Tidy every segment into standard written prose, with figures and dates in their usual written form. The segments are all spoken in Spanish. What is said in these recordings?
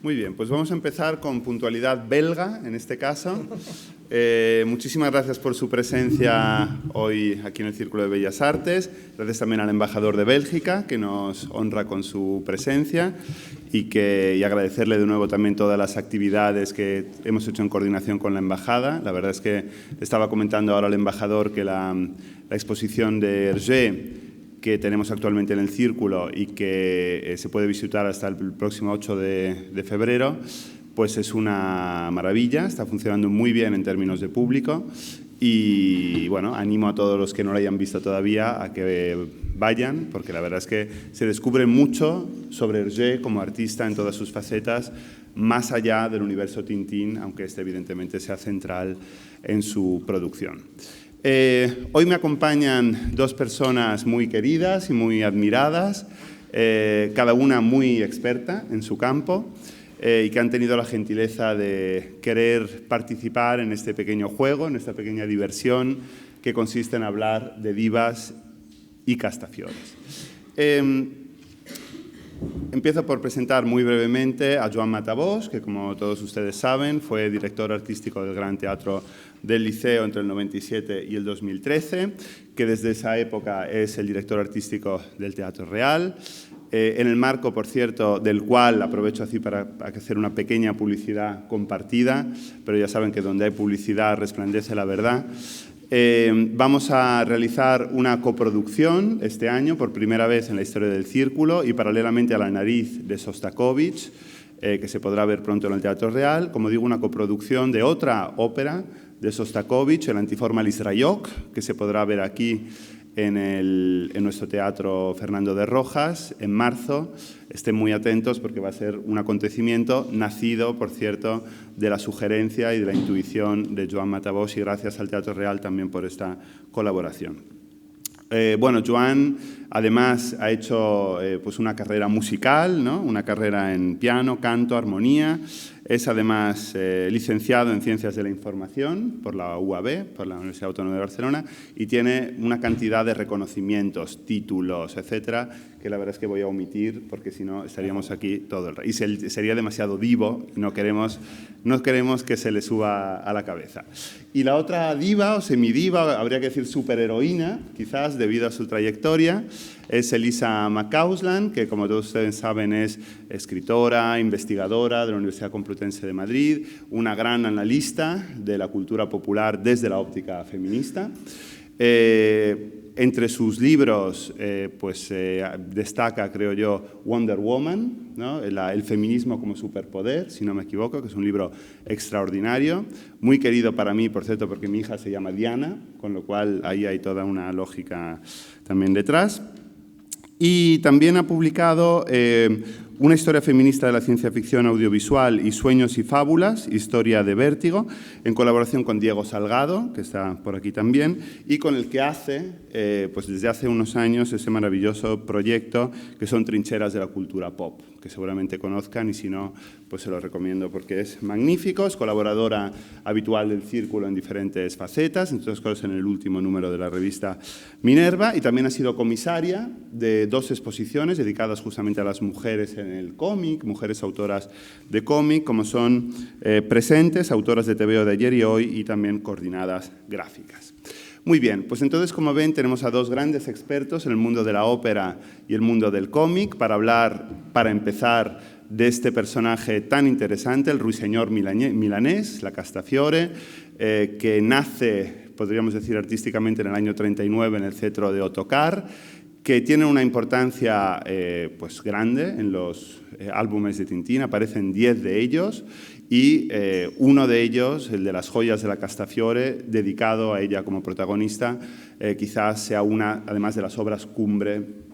Muy bien, pues vamos a empezar con puntualidad belga, en este caso. Muchísimas gracias por su presencia hoy aquí en el Círculo de Bellas Artes. Gracias también al embajador de Bélgica, que nos honra con su presencia, y agradecerle de nuevo también todas las actividades que hemos hecho en coordinación con la embajada. La verdad es que estaba comentando ahora al embajador que la exposición de Hergé, que tenemos actualmente en el Círculo y que se puede visitar hasta el próximo 8 de febrero, pues es una maravilla, está funcionando muy bien en términos de público y bueno, animo a todos los que no lo hayan visto todavía a que vayan, porque la verdad es que se descubre mucho sobre Hergé como artista en todas sus facetas, más allá del universo Tintín, aunque este evidentemente sea central en su producción. Hoy me acompañan dos personas muy queridas y muy admiradas, cada una muy experta en su campo y que han tenido la gentileza de querer participar en este pequeño juego, en esta pequeña diversión que consiste en hablar de divas y castafiores. Empiezo por presentar muy brevemente a Joan Matabós, que como todos ustedes saben fue director artístico del Gran Teatro del Liceo entre el 97 y el 2013, que desde esa época es el director artístico del Teatro Real, en el marco, por cierto, del cual aprovecho así para hacer una pequeña publicidad compartida, pero ya saben que donde hay publicidad resplandece la verdad. Vamos a realizar una coproducción este año, por primera vez en la historia del Círculo, y paralelamente a La nariz de Sostakovich, que se podrá ver pronto en el Teatro Real. Como digo, una coproducción de otra ópera de Sostakovich, el Antiformalis Rayok, que se podrá ver aquí en nuestro Teatro Fernando de Rojas en marzo. Estén muy atentos porque va a ser un acontecimiento nacido, por cierto, de la sugerencia y de la intuición de Joan Matabós, y gracias al Teatro Real también por esta colaboración. Bueno, Joan además ha hecho pues una carrera musical, ¿no? Una carrera en piano, canto, armonía. Es además licenciado en Ciencias de la Información por la UAB, por la Universidad Autónoma de Barcelona, y tiene una cantidad de reconocimientos, títulos, etcétera, que la verdad es que voy a omitir porque si no estaríamos aquí todo el rato. Y sería demasiado divo, no queremos que se le suba a la cabeza. Y la otra diva o semidiva, habría que decir superheroína, quizás debido a su trayectoria, es Elisa McCausland, que como todos ustedes saben es escritora, investigadora de la Universidad Complutense de Madrid, una gran analista de la cultura popular desde la óptica feminista. Entre sus libros destaca, creo yo, Wonder Woman, ¿no? El feminismo como superpoder, si no me equivoco, que es un libro extraordinario, muy querido para mí, por cierto, porque mi hija se llama Diana, con lo cual ahí hay toda una lógica también detrás. Y también ha publicado una historia feminista de la ciencia ficción audiovisual y Sueños y fábulas, historia de Vértigo, en colaboración con Diego Salgado, que está por aquí también, y con el que hace, pues desde hace unos años, ese maravilloso proyecto que son Trincheras de la Cultura Pop, que seguramente conozcan y si no, pues se lo recomiendo porque es magnífico. Es colaboradora habitual del Círculo en diferentes facetas, entre otras cosas en el último número de la revista Minerva, y también ha sido comisaria de 2 exposiciones dedicadas justamente a las mujeres en el cómic, mujeres autoras de cómic, como son Presentes, autoras de TVO de ayer y hoy, y también Coordinadas gráficas. Muy bien, pues entonces, como ven, tenemos a 2 grandes expertos en el mundo de la ópera y el mundo del cómic para hablar, para empezar, de este personaje tan interesante, el ruiseñor milanés, la Castafiore, que nace, podríamos decir artísticamente, en el año 39 en el cetro de Ottokar, que tiene una importancia pues grande en los álbumes de Tintín, aparecen 10 de ellos, y uno de ellos, el de las joyas de la Castafiore, dedicado a ella como protagonista, quizás sea una, además de las obras cumbre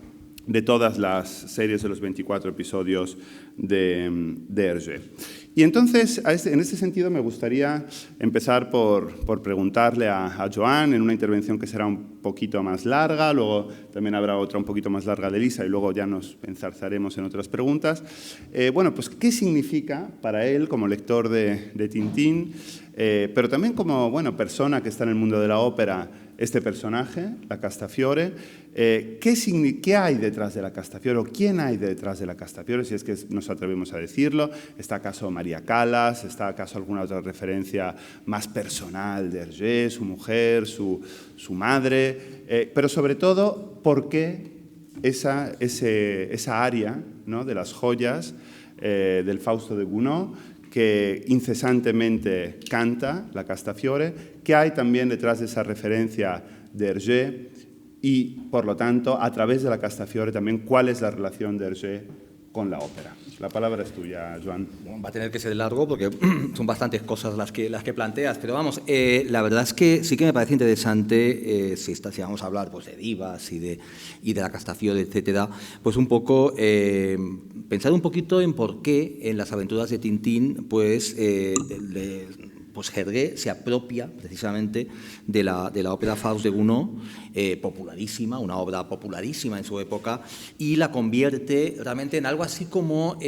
de todas las series de los 24 episodios de Hergé. Y entonces, en este sentido, me gustaría empezar por preguntarle a Joan, en una intervención que será un poquito más larga, luego también habrá otra un poquito más larga de Elisa y luego ya nos enzarzaremos en otras preguntas. Bueno, pues, ¿qué significa para él como lector de Tintín, pero también como persona que está en el mundo de la ópera, este personaje, la Castafiore. ¿Qué hay detrás de la Castafiore o quién hay detrás de la Castafiore, si es que nos atrevemos a decirlo? ¿Está acaso María Callas? ¿Está acaso alguna otra referencia más personal de Hergé, su mujer, su madre? Pero sobre todo, ¿por qué esa área, ¿no?, de las joyas del Fausto de Gounod, que incesantemente canta la Castafiore? ¿Qué hay también detrás de esa referencia de Hergé? Y, por lo tanto, a través de la Castafiore también, ¿cuál es la relación de Hergé con la ópera? La palabra es tuya, Joan. Bueno, va a tener que ser largo porque son bastantes cosas las que planteas, pero vamos, la verdad es que sí que me parece interesante, si vamos a hablar pues, de divas y de la Castafiore, etcétera, pues un poco pensar un poquito en por qué en las aventuras de Tintín pues Hergé se apropia precisamente de la ópera Faust de Gounod, popularísima, una obra popularísima en su época, y la convierte realmente en algo así como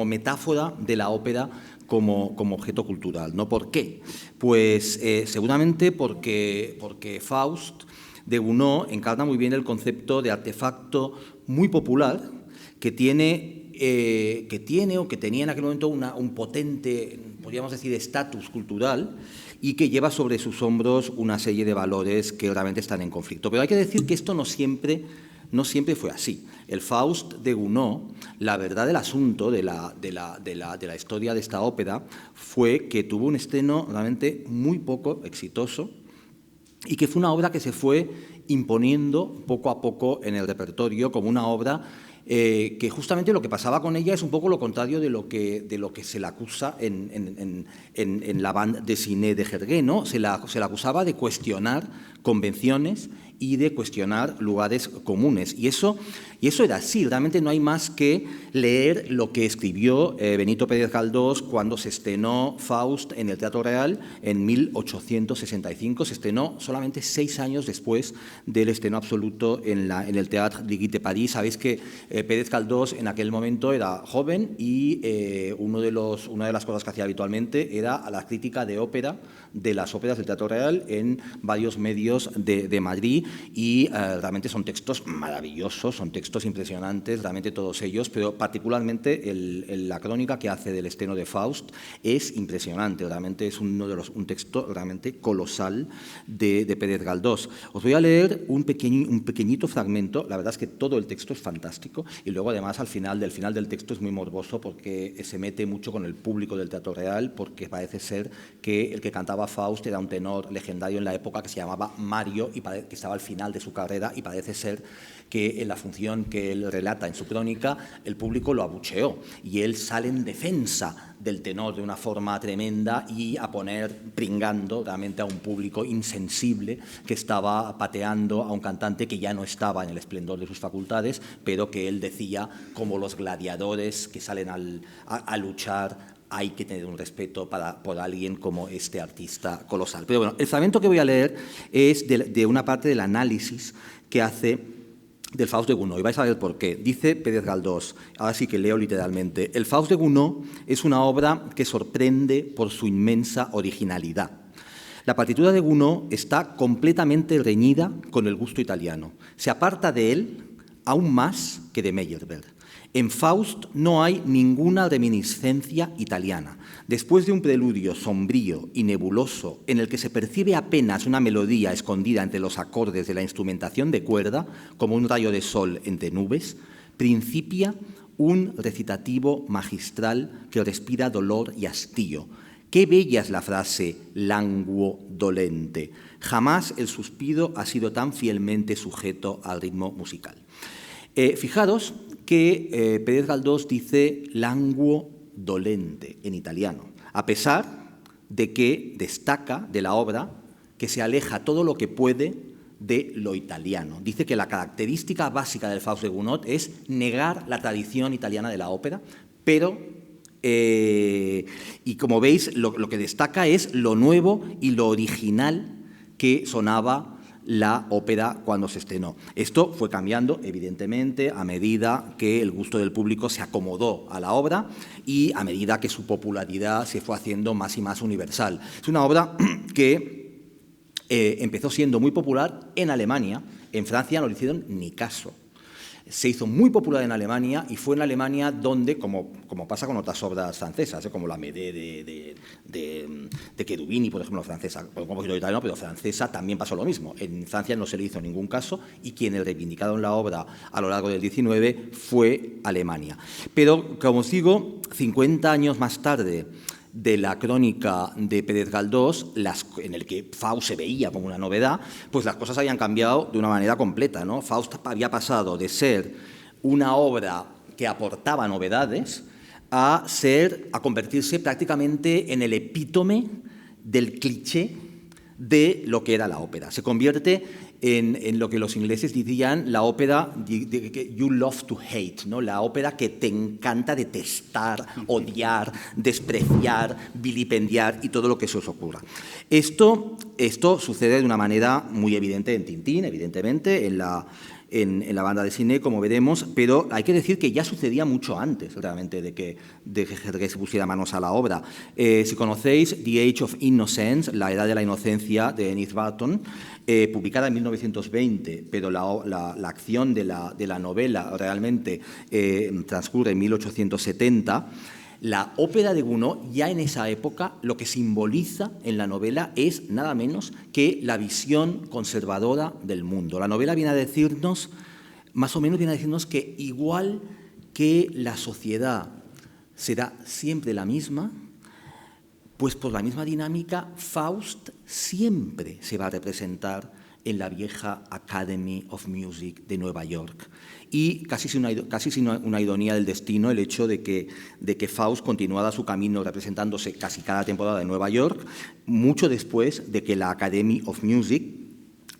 metáfora de la ópera como objeto cultural, ¿no? ¿Por qué? Pues seguramente porque Faust de Gounod encarna muy bien el concepto de artefacto muy popular que tiene o que tenía en aquel momento un potente, podríamos decir, estatus cultural y que lleva sobre sus hombros una serie de valores que realmente están en conflicto. Pero hay que decir que esto no siempre fue así. El Faust de Gounod, la verdad del asunto de la historia de esta ópera fue que tuvo un estreno realmente muy poco exitoso y que fue una obra que se fue imponiendo poco a poco en el repertorio como una obra que justamente lo que pasaba con ella es un poco lo contrario de lo que se la acusa en la bande dessinée de Hergé, ¿no? Se la acusaba de cuestionar convenciones y de cuestionar lugares comunes. Y eso era así. Realmente no hay más que leer lo que escribió Benito Pérez Galdós cuando se estrenó Faust en el Teatro Real en 1865. Se estrenó solamente 6 años después del estreno absoluto en el Théâtre Ligue de París. Sabéis que Pérez Galdós en aquel momento era joven y una de las cosas que hacía habitualmente era la crítica de ópera, de las óperas del Teatro Real en varios medios de Madrid, y realmente son textos maravillosos, son textos impresionantes, realmente todos ellos, pero particularmente la crónica que hace del estreno de Faust es impresionante, realmente es un texto realmente colosal de Pérez Galdós. Os voy a leer un pequeñito fragmento. La verdad es que todo el texto es fantástico y luego además al final del texto es muy morboso porque se mete mucho con el público del Teatro Real, porque parece ser que el que cantaba Faust era un tenor legendario en la época que se llamaba Mario y que estaba al final de su carrera, y parece ser que en la función que él relata en su crónica el público lo abucheó y él sale en defensa del tenor de una forma tremenda y a poner pringando realmente a un público insensible que estaba pateando a un cantante que ya no estaba en el esplendor de sus facultades, pero que él decía, como los gladiadores que salen a luchar, hay que tener un respeto por alguien como este artista colosal. Pero bueno, el fragmento que voy a leer es de una parte del análisis que hace del Faust de Gounod, y vais a ver por qué. Dice Pérez Galdós, ahora sí que leo literalmente: el Faust de Gounod es una obra que sorprende por su inmensa originalidad. La partitura de Gounod está completamente reñida con el gusto italiano. Se aparta de él aún más que de Meyerbeer. En Faust no hay ninguna reminiscencia italiana. Después de un preludio sombrío y nebuloso en el que se percibe apenas una melodía escondida entre los acordes de la instrumentación de cuerda, como un rayo de sol entre nubes, principia un recitativo magistral que respira dolor y hastío. Qué bella es la frase «languo dolente». Jamás el suspiro ha sido tan fielmente sujeto al ritmo musical. Fijaros que Pérez Galdós dice «languo dolente» en italiano, a pesar de que destaca de la obra que se aleja todo lo que puede de lo italiano. Dice que la característica básica del Faust de Gounod es negar la tradición italiana de la ópera, pero, y como veis, lo que destaca es lo nuevo y lo original que sonaba la ópera cuando se estrenó. Esto fue cambiando, evidentemente, a medida que el gusto del público se acomodó a la obra y a medida que su popularidad se fue haciendo más y más universal. Es una obra que empezó siendo muy popular en Alemania. En Francia no le hicieron ni caso. Se hizo muy popular en Alemania y fue en Alemania donde, como pasa con otras obras francesas, como la Médée de Cherubini, por ejemplo, francesa, un compositor italiano, pero francesa, también pasó lo mismo. En Francia no se le hizo ningún caso y quienes reivindicaron la obra a lo largo del XIX fue Alemania. Pero, como os digo, 50 años más tarde de la crónica de Pérez Galdós, en el que Faust se veía como una novedad, pues las cosas habían cambiado de una manera completa, ¿no? Faust había pasado de ser una obra que aportaba novedades a convertirse prácticamente en el epítome del cliché de lo que era la ópera. Se convierte en lo que los ingleses dirían la ópera you love to hate, ¿no? La ópera que te encanta detestar, odiar, despreciar, vilipendiar y todo lo que se os ocurra. Esto sucede de una manera muy evidente en Tintín, evidentemente, en la banda de cine, como veremos, pero hay que decir que ya sucedía mucho antes, realmente, de que se pusiera manos a la obra. Si conocéis The Age of Innocence, La Edad de la Inocencia, de Enid Barton, publicada en 1920, pero la acción de la novela realmente transcurre en 1870, la ópera de Gounod, ya en esa época, lo que simboliza en la novela es nada menos que la visión conservadora del mundo. La novela viene a decirnos, más o menos viene a decirnos que igual que la sociedad será siempre la misma, pues por la misma dinámica, Faust siempre se va a representar en la vieja Academy of Music de Nueva York. Y casi sin una ironía del destino el hecho de que Faust continuara su camino representándose casi cada temporada en Nueva York, mucho después de que la Academy of Music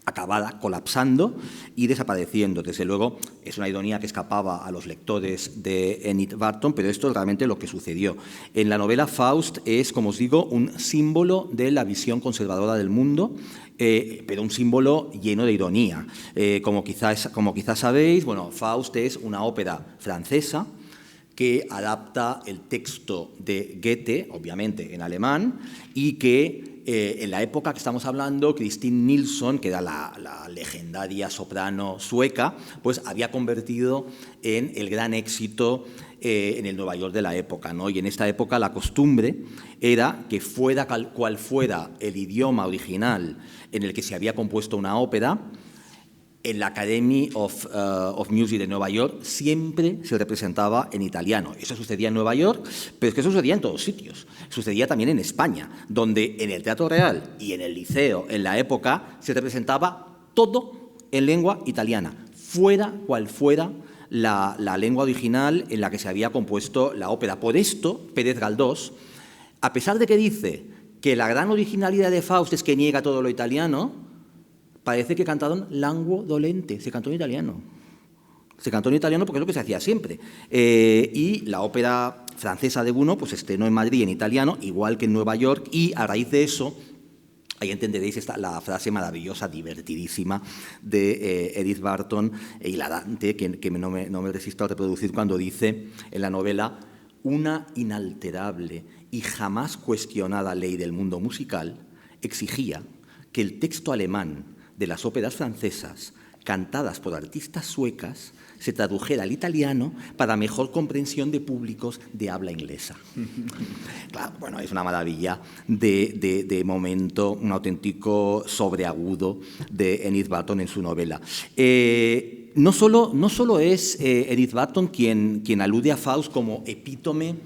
acabada colapsando y desapareciendo. Desde luego, es una ironía que escapaba a los lectores de Enid Barton, pero esto es realmente lo que sucedió. En la novela, Faust es, como os digo, un símbolo de la visión conservadora del mundo, pero un símbolo lleno de ironía. Como quizás sabéis, bueno, Faust es una ópera francesa que adapta el texto de Goethe, obviamente en alemán, y que en la época que estamos hablando, Christine Nilsson, que era la legendaria soprano sueca, pues había convertido en el gran éxito en el Nueva York de la época, ¿no? Y en esta época la costumbre era que fuera cual fuera el idioma original en el que se había compuesto una ópera, en la Academy of Music de Nueva York siempre se representaba en italiano. Eso sucedía en Nueva York, pero es que eso sucedía en todos sitios. Sucedía también en España, donde en el Teatro Real y en el Liceo, en la época, se representaba todo en lengua italiana, fuera cual fuera la lengua original en la que se había compuesto la ópera. Por esto, Pérez Galdós, a pesar de que dice que la gran originalidad de Faust es que niega todo lo italiano, parece que cantaron Languo Dolente, se cantó en italiano. Se cantó en italiano porque es lo que se hacía siempre. Y la ópera francesa de Gounod pues estrenó en Madrid en italiano, igual que en Nueva York, y a raíz de eso, ahí entenderéis la frase maravillosa, divertidísima de Edith Barton, hilarante, que no me resisto a reproducir cuando dice en la novela: una inalterable y jamás cuestionada ley del mundo musical exigía que el texto alemán de las óperas francesas, cantadas por artistas suecas, se tradujera al italiano para mejor comprensión de públicos de habla inglesa. Claro, bueno, es una maravilla de momento, un auténtico sobreagudo de Enid Barton en su novela. No solo es Enid Barton quien alude a Faust como epítome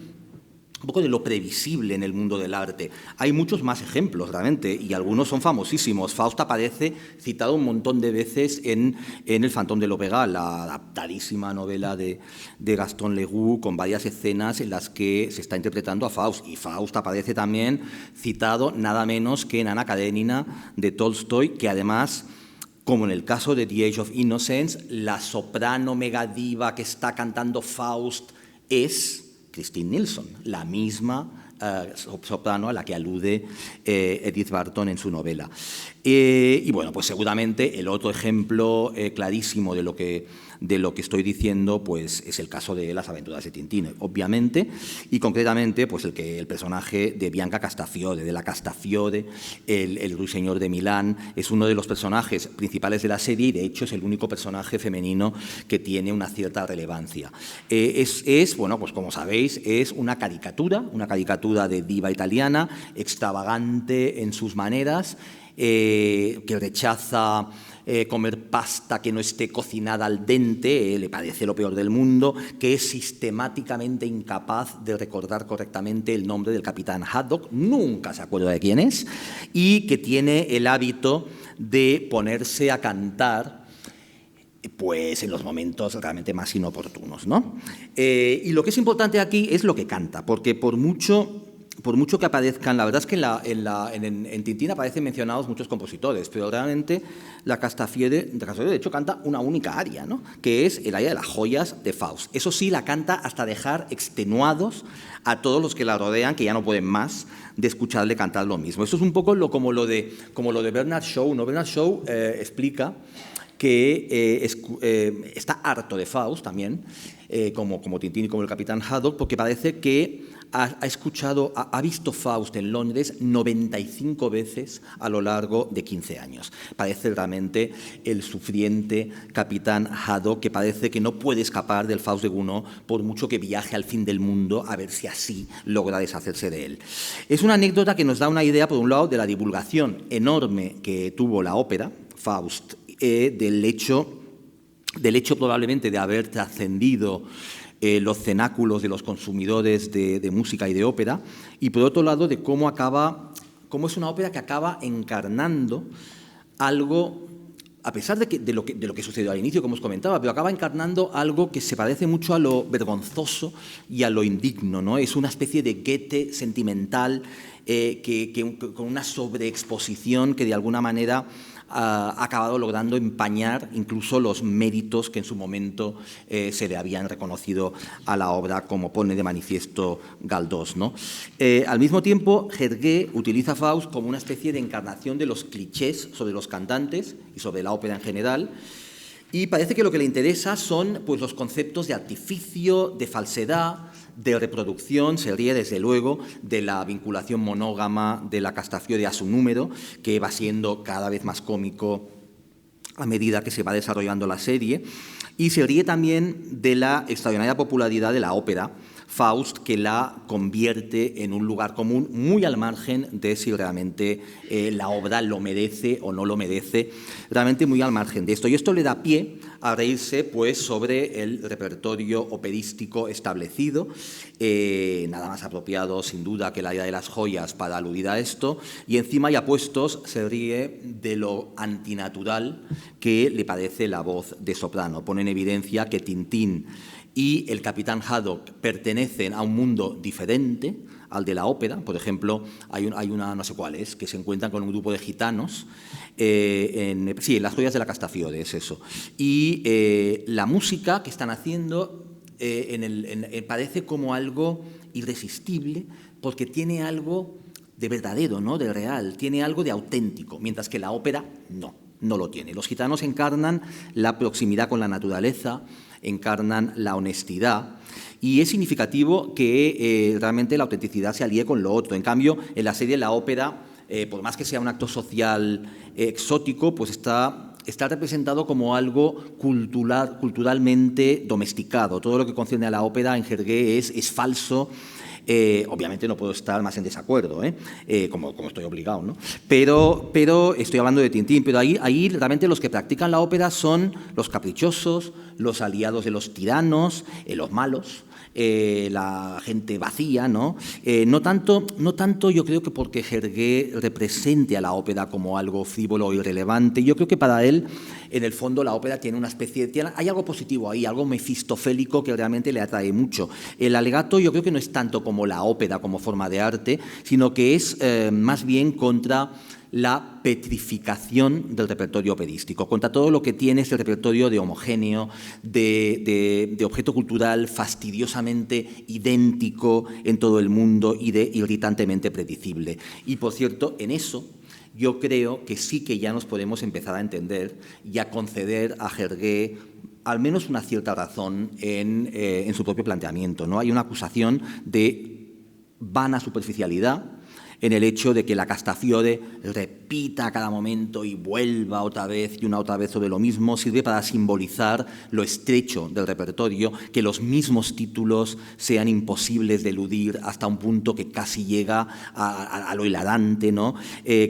un poco de lo previsible en el mundo del arte. Hay muchos más ejemplos, realmente, y algunos son famosísimos. Faust aparece citado un montón de veces en El Fantón de Laupegat, la adaptadísima novela de Gaston Leroux, con varias escenas en las que se está interpretando a Faust. Y Faust aparece también citado nada menos que en Ana Karenina de Tolstoy, que además, como en el caso de The Age of Innocence, la soprano megadiva que está cantando Faust es Christine Nilsson, la misma soprano a la que alude Edith Barton en su novela. Y bueno, pues seguramente el otro ejemplo clarísimo de lo que estoy diciendo pues es el caso de Las aventuras de Tintín, obviamente, y concretamente pues el personaje de Bianca Castafiore, de la Castafiore, el ruiseñor de Milán, es uno de los personajes principales de la serie y de hecho es el único personaje femenino que tiene una cierta relevancia. Bueno, pues como sabéis, es una caricatura de diva italiana, extravagante en sus maneras, que rechaza comer pasta que no esté cocinada al dente, le parece lo peor del mundo, que es sistemáticamente incapaz de recordar correctamente el nombre del capitán Haddock, nunca se acuerda de quién es, y que tiene el hábito de ponerse a cantar pues en los momentos realmente más inoportunos, ¿no? Y lo que es importante aquí es lo que canta, porque por mucho que aparezcan, la verdad es que en Tintín aparecen mencionados muchos compositores, pero realmente la Castafiore de hecho canta una única aria, ¿no? Que es el aria de las joyas de Faust. Eso sí, la canta hasta dejar extenuados a todos los que la rodean, que ya no pueden más de escucharle cantar lo mismo. Esto es un poco como lo de Bernard Shaw, ¿no? Bernard Shaw explica que está harto de Faust también, como Tintín y como el capitán Haddock, porque parece que ha visto Faust en Londres 95 veces a lo largo de 15 años. Parece realmente el sufriente capitán Haddock, que parece que no puede escapar del Faust de Gounod por mucho que viaje al fin del mundo a ver si así logra deshacerse de él. Es una anécdota que nos da una idea, por un lado, de la divulgación enorme que tuvo la ópera Faust, del hecho probablemente de haber trascendido los cenáculos de los consumidores de música y de ópera, y por otro lado de cómo es una ópera que acaba encarnando algo, a pesar de lo que sucedió al igual, como os comentaba, pero acaba encarnando algo que se parece mucho a lo vergonzoso y a lo indigno, ¿no? Es una especie de Goethe sentimental con una sobreexposición que de alguna manera ha acabado logrando empañar incluso los méritos que en su momento se le habían reconocido a la obra, como pone de manifiesto Galdós, ¿no? Al mismo tiempo, Hergé utiliza a Faust como una especie de encarnación de los clichés sobre los cantantes y sobre la ópera en general, y parece que lo que le interesa son pues, los conceptos de artificio, de falsedad, de reproducción. Se ríe, desde luego, de la vinculación monógama de la Castafiore a su número, que va siendo cada vez más cómico a medida que se va desarrollando la serie, y se ríe también de la extraordinaria popularidad de la ópera Faust, que la convierte en un lugar común muy al margen de si realmente la obra lo merece o no lo merece, realmente muy al margen de esto. Y esto le da pie a reírse pues, sobre el repertorio operístico establecido, nada más apropiado sin duda que la idea de las joyas para aludir a esto, y encima ya puestos se ríe de lo antinatural que le parece la voz de soprano. Pone en evidencia que Tintín y el capitán Haddock pertenecen a un mundo diferente al de la ópera. Por ejemplo, hay una, no sé cuál es, que se encuentran con un grupo de gitanos, en Las joyas de la Castafiore, es eso. Y la música que están haciendo parece como algo irresistible, porque tiene algo de verdadero, ¿no? De real, tiene algo de auténtico, mientras que la ópera no lo tiene. Los gitanos encarnan la proximidad con la naturaleza, encarnan la honestidad, y es significativo que realmente la autenticidad se alíe con lo otro. En cambio, en la serie la ópera, por más que sea un acto social exótico, pues está representado como algo culturalmente domesticado. Todo lo que concierne a la ópera en Hergé es falso. Obviamente no puedo estar más en desacuerdo, como estoy obligado, ¿no? Pero estoy hablando de Tintín, pero ahí realmente los que practican la ópera son los caprichosos, los aliados de los tiranos, los malos, la gente vacía, ¿no? No tanto yo creo que porque Hergé represente a la ópera como algo frívolo o irrelevante. Yo creo que para él, en el fondo, la ópera tiene una especie hay algo positivo ahí, algo mefistofélico que realmente le atrae mucho. El alegato yo creo que no es tanto como la ópera como forma de arte, sino que es más bien contra la petrificación del repertorio operístico, contra todo lo que tiene este repertorio de homogéneo, de objeto cultural fastidiosamente idéntico en todo el mundo y de irritantemente predecible. Y, por cierto, en eso yo creo que sí que ya nos podemos empezar a entender y a conceder a Hergé al menos una cierta razón en su propio planteamiento, ¿no? Hay una acusación de vana superficialidad en el hecho de que la Castafiore repita a cada momento y vuelva otra vez y una otra vez sobre lo mismo, sirve para simbolizar lo estrecho del repertorio, que los mismos títulos sean imposibles de eludir hasta un punto que casi llega a lo hilarante, ¿no?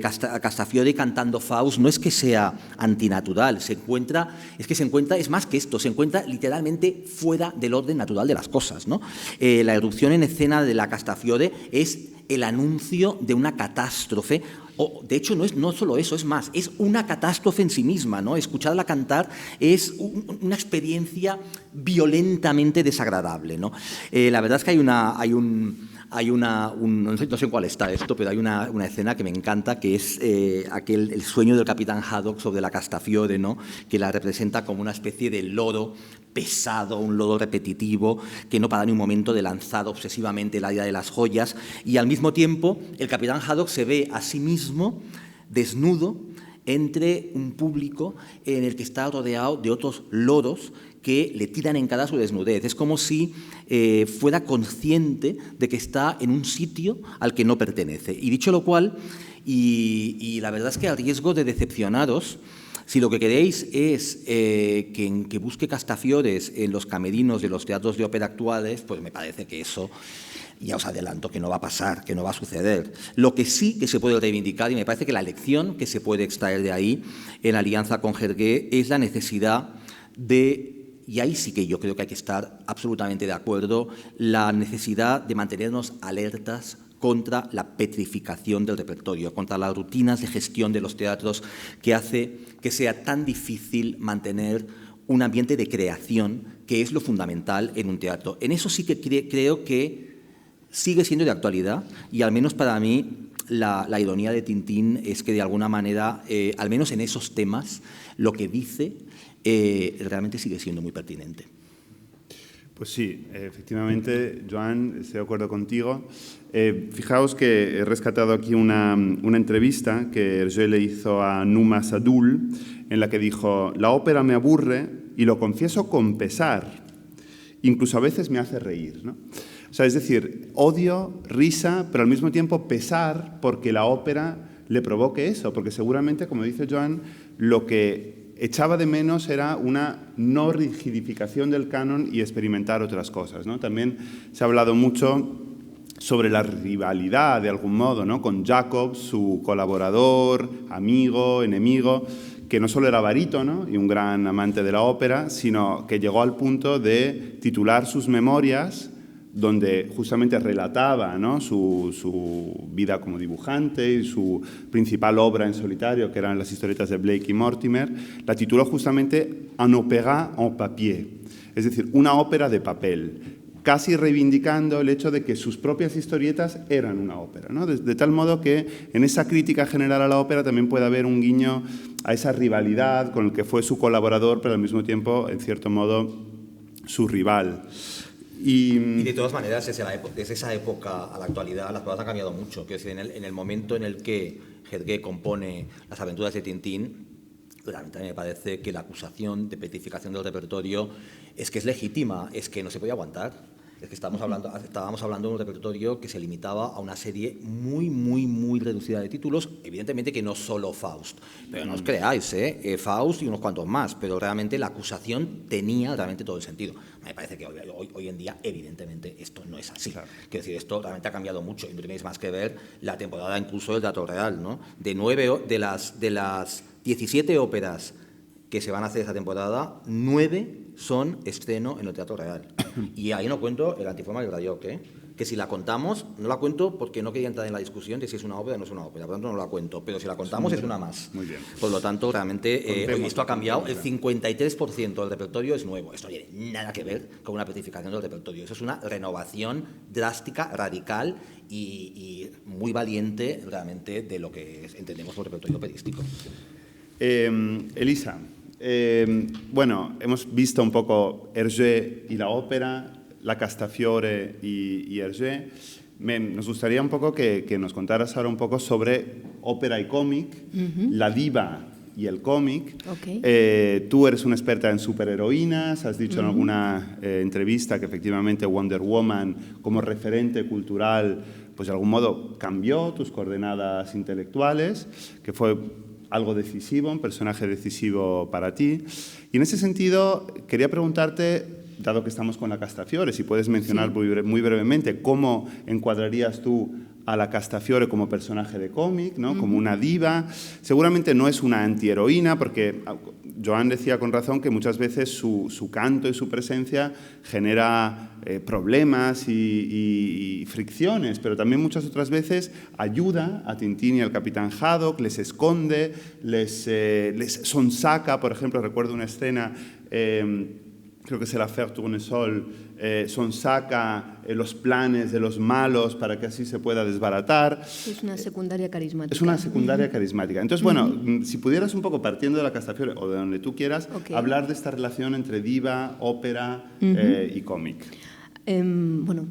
Castafiore cantando Faust no es que sea antinatural, es más que esto, se encuentra literalmente fuera del orden natural de las cosas, ¿no? La erupción en escena de la Castafiore es el anuncio de una catástrofe, o de hecho no solo eso, es más, es una catástrofe en sí misma, ¿no? Escucharla cantar es una experiencia violentamente desagradable, ¿no? La verdad es que no sé en cuál está esto, pero hay una escena que me encanta, que es el sueño del capitán Haddock sobre la Castafiore, ¿no? Que la representa como una especie de lodo pesado, un lodo repetitivo, que no para ni un momento de lanzar obsesivamente el área de las joyas, y al mismo tiempo el capitán Haddock se ve a sí mismo desnudo entre un público en el que está rodeado de otros lodos que le tiran en cara su desnudez. Es como si fuera consciente de que está en un sitio al que no pertenece. Y dicho lo cual, y la verdad es que a riesgo de decepcionaros, si lo que queréis es que busque Castafiores en los camerinos de los teatros de ópera actuales, pues me parece que eso, ya os adelanto, que no va a pasar, que no va a suceder. Lo que sí que se puede reivindicar, y me parece que la lección que se puede extraer de ahí, en alianza con Hergé, es la necesidad de, y ahí sí que yo creo que hay que estar absolutamente de acuerdo, la necesidad de mantenernos alertas contra la petrificación del repertorio, contra las rutinas de gestión de los teatros que hace que sea tan difícil mantener un ambiente de creación, que es lo fundamental en un teatro. En eso sí que creo que sigue siendo de actualidad, y al menos para mí la ironía de Tintín es que de alguna manera, al menos en esos temas, lo que dice realmente sigue siendo muy pertinente. Pues sí, efectivamente, Joan, estoy de acuerdo contigo. Fijaos que he rescatado aquí una entrevista que Hergé le hizo a Numa Sadoul, en la que dijo: la ópera me aburre y lo confieso con pesar, incluso a veces me hace reír, ¿no? O sea, es decir, odio, risa, pero al mismo tiempo pesar porque la ópera le provoque eso, porque seguramente, como dice Joan, lo que echaba de menos era una no rigidificación del canon y experimentar otras cosas, ¿no? También se ha hablado mucho sobre la rivalidad, de algún modo, ¿no? Con Jacob, su colaborador, amigo, enemigo, que no solo era barítono y un gran amante de la ópera, sino que llegó al punto de titular sus memorias, donde justamente relataba, ¿no?, su vida como dibujante y su principal obra en solitario, que eran las historietas de Blake y Mortimer, la tituló justamente Un opéra en papier, es decir, una ópera de papel, casi reivindicando el hecho de que sus propias historietas eran una ópera, ¿no? De tal modo que en esa crítica general a la ópera también puede haber un guiño a esa rivalidad con el que fue su colaborador, pero al mismo tiempo, en cierto modo, su rival. Y de todas maneras, desde esa época a la actualidad, las cosas han cambiado mucho. Quiero decir, en el momento en el que Hergé compone Las aventuras de Tintín, realmente me parece que la acusación de petrificación del repertorio es que es legítima, es que no se podía aguantar. Es que estábamos hablando de un repertorio que se limitaba a una serie muy, muy, muy reducida de títulos, evidentemente que no solo Faust, pero no os creáis, Faust y unos cuantos más, pero realmente la acusación tenía realmente todo el sentido. Me parece que hoy en día, evidentemente, esto no es así. Claro. Quiero decir, esto realmente ha cambiado mucho y no tenéis más que ver la temporada incluso del Teatro Real, ¿no? De las 17 óperas que se van a hacer esta temporada, 9 son estreno en el Teatro Real. Y ahí no cuento el Antifona y el Radioc, que si la contamos, no la cuento porque no quería entrar en la discusión de si es una ópera o no es una ópera, por lo tanto no la cuento, pero si la contamos es una más. Muy bien. Por lo tanto, realmente esto ha cambiado, el 53% del repertorio es nuevo. Esto no tiene nada que ver con una petificación del repertorio, eso es una renovación drástica, radical y muy valiente realmente de lo que entendemos por repertorio operístico. Elisa, bueno, hemos visto un poco Hergé y la ópera, la Castafiore y Hergé. Nos gustaría un poco que nos contaras ahora un poco sobre ópera y cómic, la diva y el cómic. Okay. Tú eres una experta en superheroínas, has dicho en alguna entrevista que efectivamente Wonder Woman como referente cultural, pues de algún modo cambió tus coordenadas intelectuales, que fue algo decisivo, un personaje decisivo para ti. Y en ese sentido quería preguntarte, dado que estamos con la Castafiore, si puedes mencionar muy brevemente cómo encuadrarías tú a la Castafiore como personaje de cómic, ¿no? Como una diva. Seguramente no es una antiheroína, porque Joan decía con razón que muchas veces su canto y su presencia genera problemas y fricciones, pero también muchas otras veces ayuda a Tintín y al Capitán Haddock, les esconde, les sonsaca. Por ejemplo, recuerdo una escena, creo que es el Affaire Tournesol, sonsaca los planes de los malos para que así se pueda desbaratar. Es una secundaria carismática. Es una secundaria carismática. Entonces, bueno, si pudieras un poco, partiendo de la Castafiore o de donde tú quieras, hablar de esta relación entre diva, ópera y cómic. Bueno,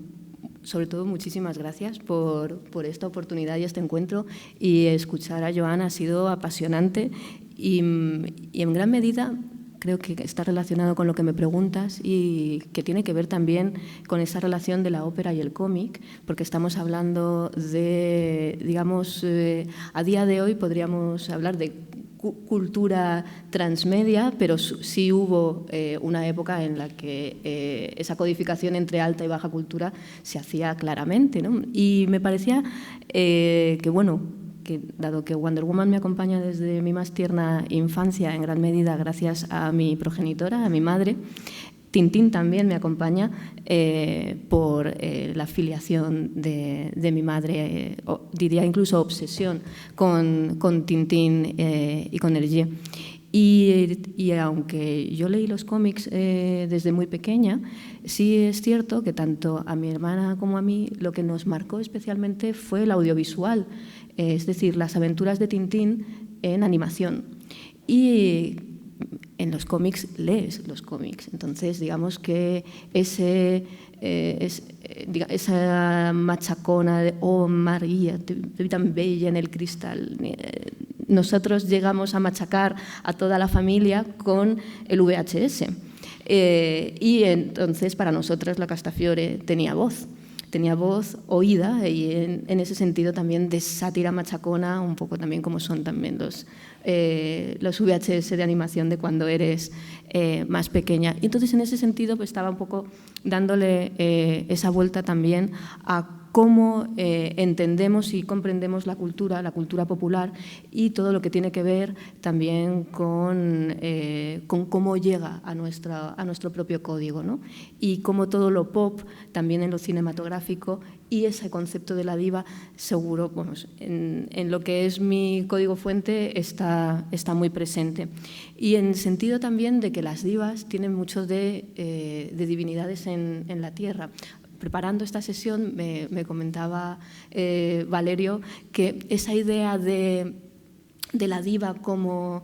sobre todo muchísimas gracias por esta oportunidad y este encuentro, y escuchar a Joan ha sido apasionante y en gran medida creo que está relacionado con lo que me preguntas y que tiene que ver también con esa relación de la ópera y el cómic, porque estamos hablando de, digamos, a día de hoy podríamos hablar de cultura transmedia, pero sí hubo una época en la que esa codificación entre alta y baja cultura se hacía claramente, ¿no? Y me parecía que, bueno, que dado que Wonder Woman me acompaña desde mi más tierna infancia, en gran medida gracias a mi progenitora, a mi madre, Tintín también me acompaña por la filiación de mi madre, diría incluso obsesión con Tintín y con Hergé. Y aunque yo leí los cómics desde muy pequeña, sí es cierto que tanto a mi hermana como a mí lo que nos marcó especialmente fue el audiovisual, es decir, las aventuras de Tintín en animación. Y en los cómics lees los cómics, entonces digamos que esa machacona de «Oh, María, te vi tan bella en el cristal», nosotros llegamos a machacar a toda la familia con el VHS. Y entonces para nosotras la Castafiore tenía voz oída, y en ese sentido también de sátira machacona, un poco también como son también los VHS de animación de cuando eres más pequeña. Y entonces en ese sentido pues estaba un poco dándole esa vuelta también a cómo entendemos y comprendemos la cultura popular y todo lo que tiene que ver también con cómo llega a nuestro propio código, ¿no? Y cómo todo lo pop, también en lo cinematográfico, y ese concepto de la diva, seguro, bueno, en lo que es mi código fuente está muy presente. Y en el sentido también de que las divas tienen mucho de divinidades en la tierra. Preparando esta sesión me comentaba Valerio que esa idea de la diva como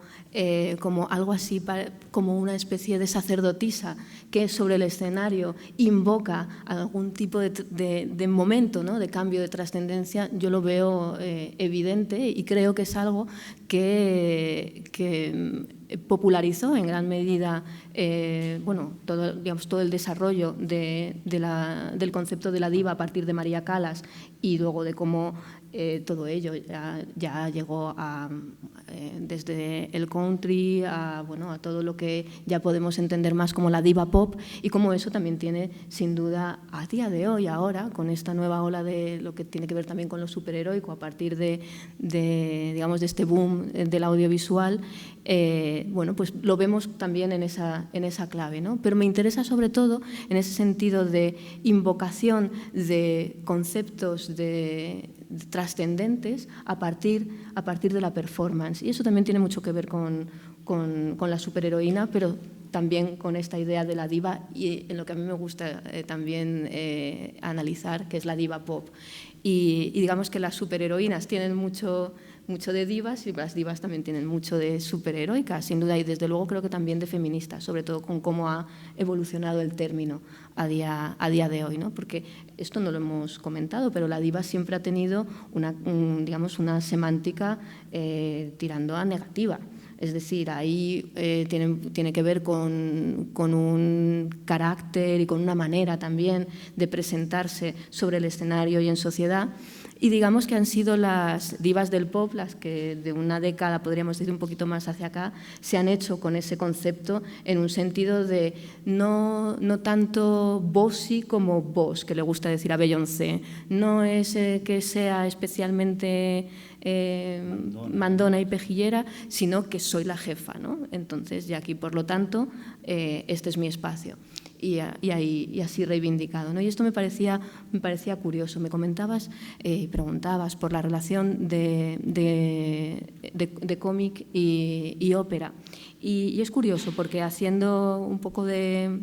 algo así, como una especie de sacerdotisa que sobre el escenario invoca algún tipo de momento, ¿no?, de cambio, de trascendencia, yo lo veo evidente, y creo que es algo que popularizó en gran medida bueno, todo el desarrollo del concepto de la diva a partir de María Callas, y luego de cómo todo ello. Ya llegó desde el country a todo lo que ya podemos entender más como la diva pop, y como eso también tiene, sin duda, a día de hoy, ahora, con esta nueva ola de lo que tiene que ver también con lo superheroico, a partir digamos, de este boom del audiovisual, pues lo vemos también en esa clave, ¿no? Pero me interesa sobre todo en ese sentido de invocación de conceptos trascendentes a partir de la performance. Y eso también tiene mucho que ver con la superheroína, pero también con esta idea de la diva y en lo que a mí me gusta también analizar, que es la diva pop. Y digamos que las superheroínas tienen mucho de divas, y las divas también tienen mucho de superheroicas, sin duda, y desde luego creo que también de feministas, sobre todo con cómo ha evolucionado el término a día de hoy, ¿no? Porque esto no lo hemos comentado, pero la diva siempre ha tenido una semántica tirando a negativa. Es decir, ahí tiene que ver con un carácter y con una manera también de presentarse sobre el escenario y en sociedad. Y digamos que han sido las divas del pop las que de una década, podríamos decir un poquito más hacia acá, se han hecho con ese concepto en un sentido de no tanto bossy como boss, que le gusta decir a Beyoncé. No es que sea especialmente mandona y pejillera, sino que soy la jefa, ¿no? Entonces, y aquí, por lo tanto, este es mi espacio. Y así reivindicado, ¿no? Y esto me parecía curioso. Me comentabas y preguntabas por la relación de cómic y ópera. Y es curioso porque, haciendo un poco de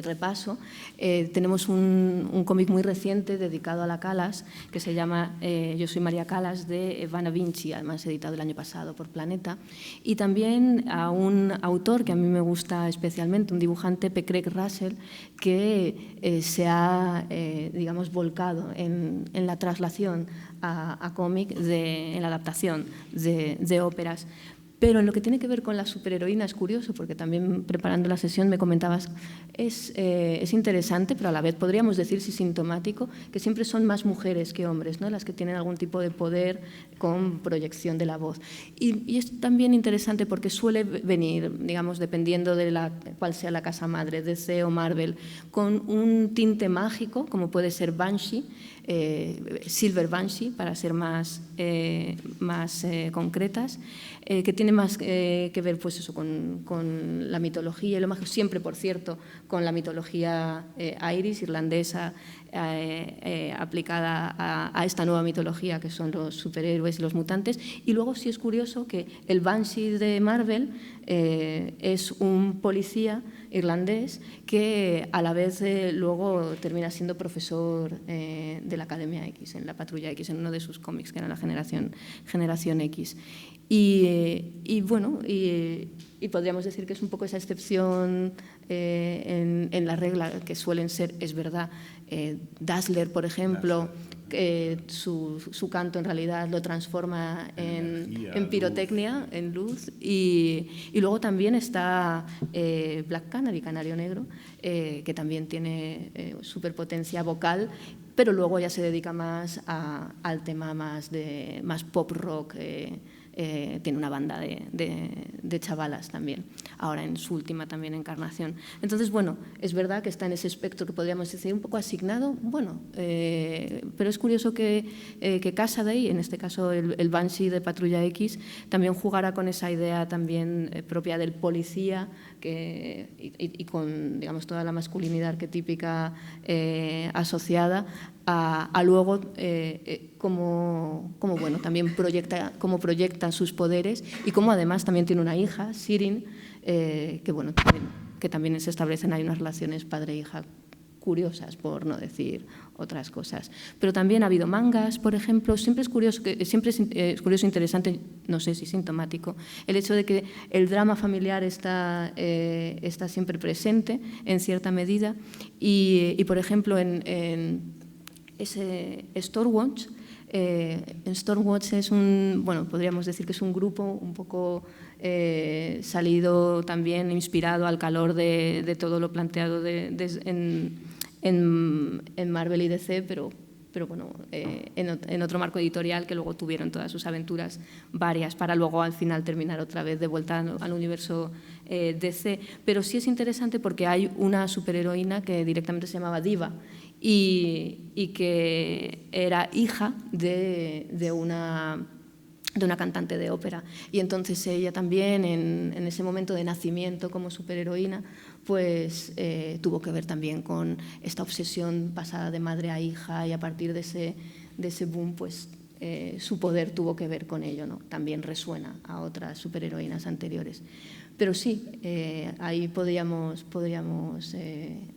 repaso, tenemos un cómic muy reciente dedicado a la Callas, que se llama Yo soy María Callas, de Vanna Vinci, además editado el año pasado por Planeta, y también a un autor que a mí me gusta especialmente, un dibujante, P. Craig Russell, que se ha, digamos, volcado en la traslación a cómic, en la adaptación de óperas. Pero en lo que tiene que ver con la superheroína es curioso, porque también preparando la sesión me comentabas, es interesante, pero a la vez podríamos decir, si sintomático, que siempre son más mujeres que hombres, ¿no? Las que tienen algún tipo de poder con proyección de la voz. Y es también interesante porque suele venir, digamos, dependiendo de cuál sea la casa madre, DC o Marvel, con un tinte mágico, como puede ser Banshee, Silver Banshee, para ser más concretas, que tiene más que ver, pues eso, con la mitología y lo mágico, siempre, por cierto, con la mitología irish, irlandesa, aplicada a esta nueva mitología que son los superhéroes y los mutantes. Y luego sí es curioso que el Banshee de Marvel es un policía irlandés que a la vez luego termina siendo profesor de la Academia X, en la Patrulla X, en uno de sus cómics, que era la Generación X. Y bueno, y podríamos decir que es un poco esa excepción en la regla, que suelen ser, es verdad, Dazzler, por ejemplo, su canto en realidad lo transforma en pirotecnia, en luz, y luego también está Black Canary, Canario Negro, que también tiene superpotencia vocal, pero luego ya se dedica más al tema más pop rock. Tiene una banda de chavalas también, ahora en su última también encarnación. Entonces, bueno, es verdad que está en ese espectro que podríamos decir un poco asignado, bueno, pero es curioso que Cassidy, en este caso el Banshee de Patrulla X, también jugara con esa idea también propia del policía y con, digamos, toda la masculinidad arquetípica asociada a luego como bueno, también proyectan sus poderes, y como además también tiene una hija, Sirin, que también se establecen, hay unas relaciones padre-hija curiosas, por no decir otras cosas. Pero también ha habido mangas, por ejemplo. Siempre es curioso e interesante, no sé si sintomático, el hecho de que el drama familiar está siempre presente en cierta medida, y por ejemplo en ese Stormwatch. Stormwatch es podríamos decir que es un grupo un poco salido también, inspirado al calor de todo lo planteado en Marvel y DC, pero pero bueno, en otro marco editorial, que luego tuvieron todas sus aventuras varias para luego al final terminar otra vez de vuelta al universo DC. Pero sí es interesante porque hay una superheroína que directamente se llamaba Diva y que era hija de una cantante de ópera. Y entonces ella también, en ese momento de nacimiento como superheroína, pues tuvo que ver también con esta obsesión pasada de madre a hija, y a partir de ese boom, pues su poder tuvo que ver con ello, ¿no? También resuena a otras superheroínas anteriores. Pero sí, ahí podríamos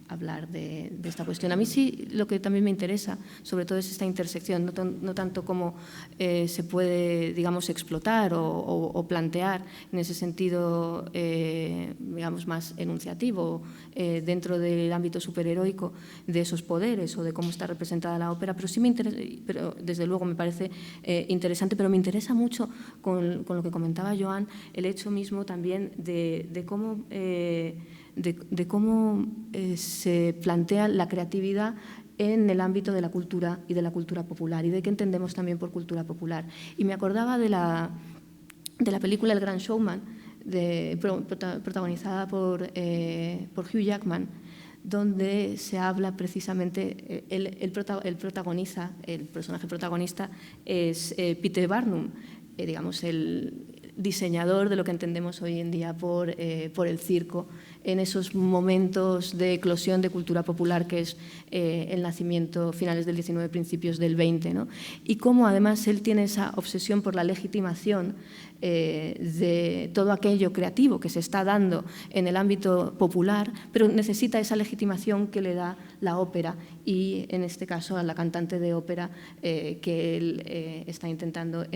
hablar de esta cuestión. A mí sí, lo que también me interesa, sobre todo, es esta intersección, no tanto cómo se puede, digamos, explotar o plantear en ese sentido, digamos, más enunciativo dentro del ámbito superheroico de esos poderes o de cómo está representada la ópera, pero sí me interesa, pero desde luego me parece interesante, pero me interesa mucho con lo que comentaba Joan, el hecho mismo también de cómo se plantea la creatividad en el ámbito de la cultura y de la cultura popular, y de qué entendemos también por cultura popular. Y me acordaba de la película El Gran Showman, protagonizada por Hugh Jackman, donde se habla precisamente, el personaje protagonista es Peter Barnum, digamos, el diseñador de lo que entendemos hoy en día por el circo, en esos momentos de eclosión de cultura popular que es el nacimiento, finales del XIX, principios del XX, ¿no? Y cómo además él tiene esa obsesión por la legitimación de todo aquello creativo que se está dando en el ámbito popular, pero necesita esa legitimación que le da la ópera, y en este caso a la cantante de ópera que él está intentando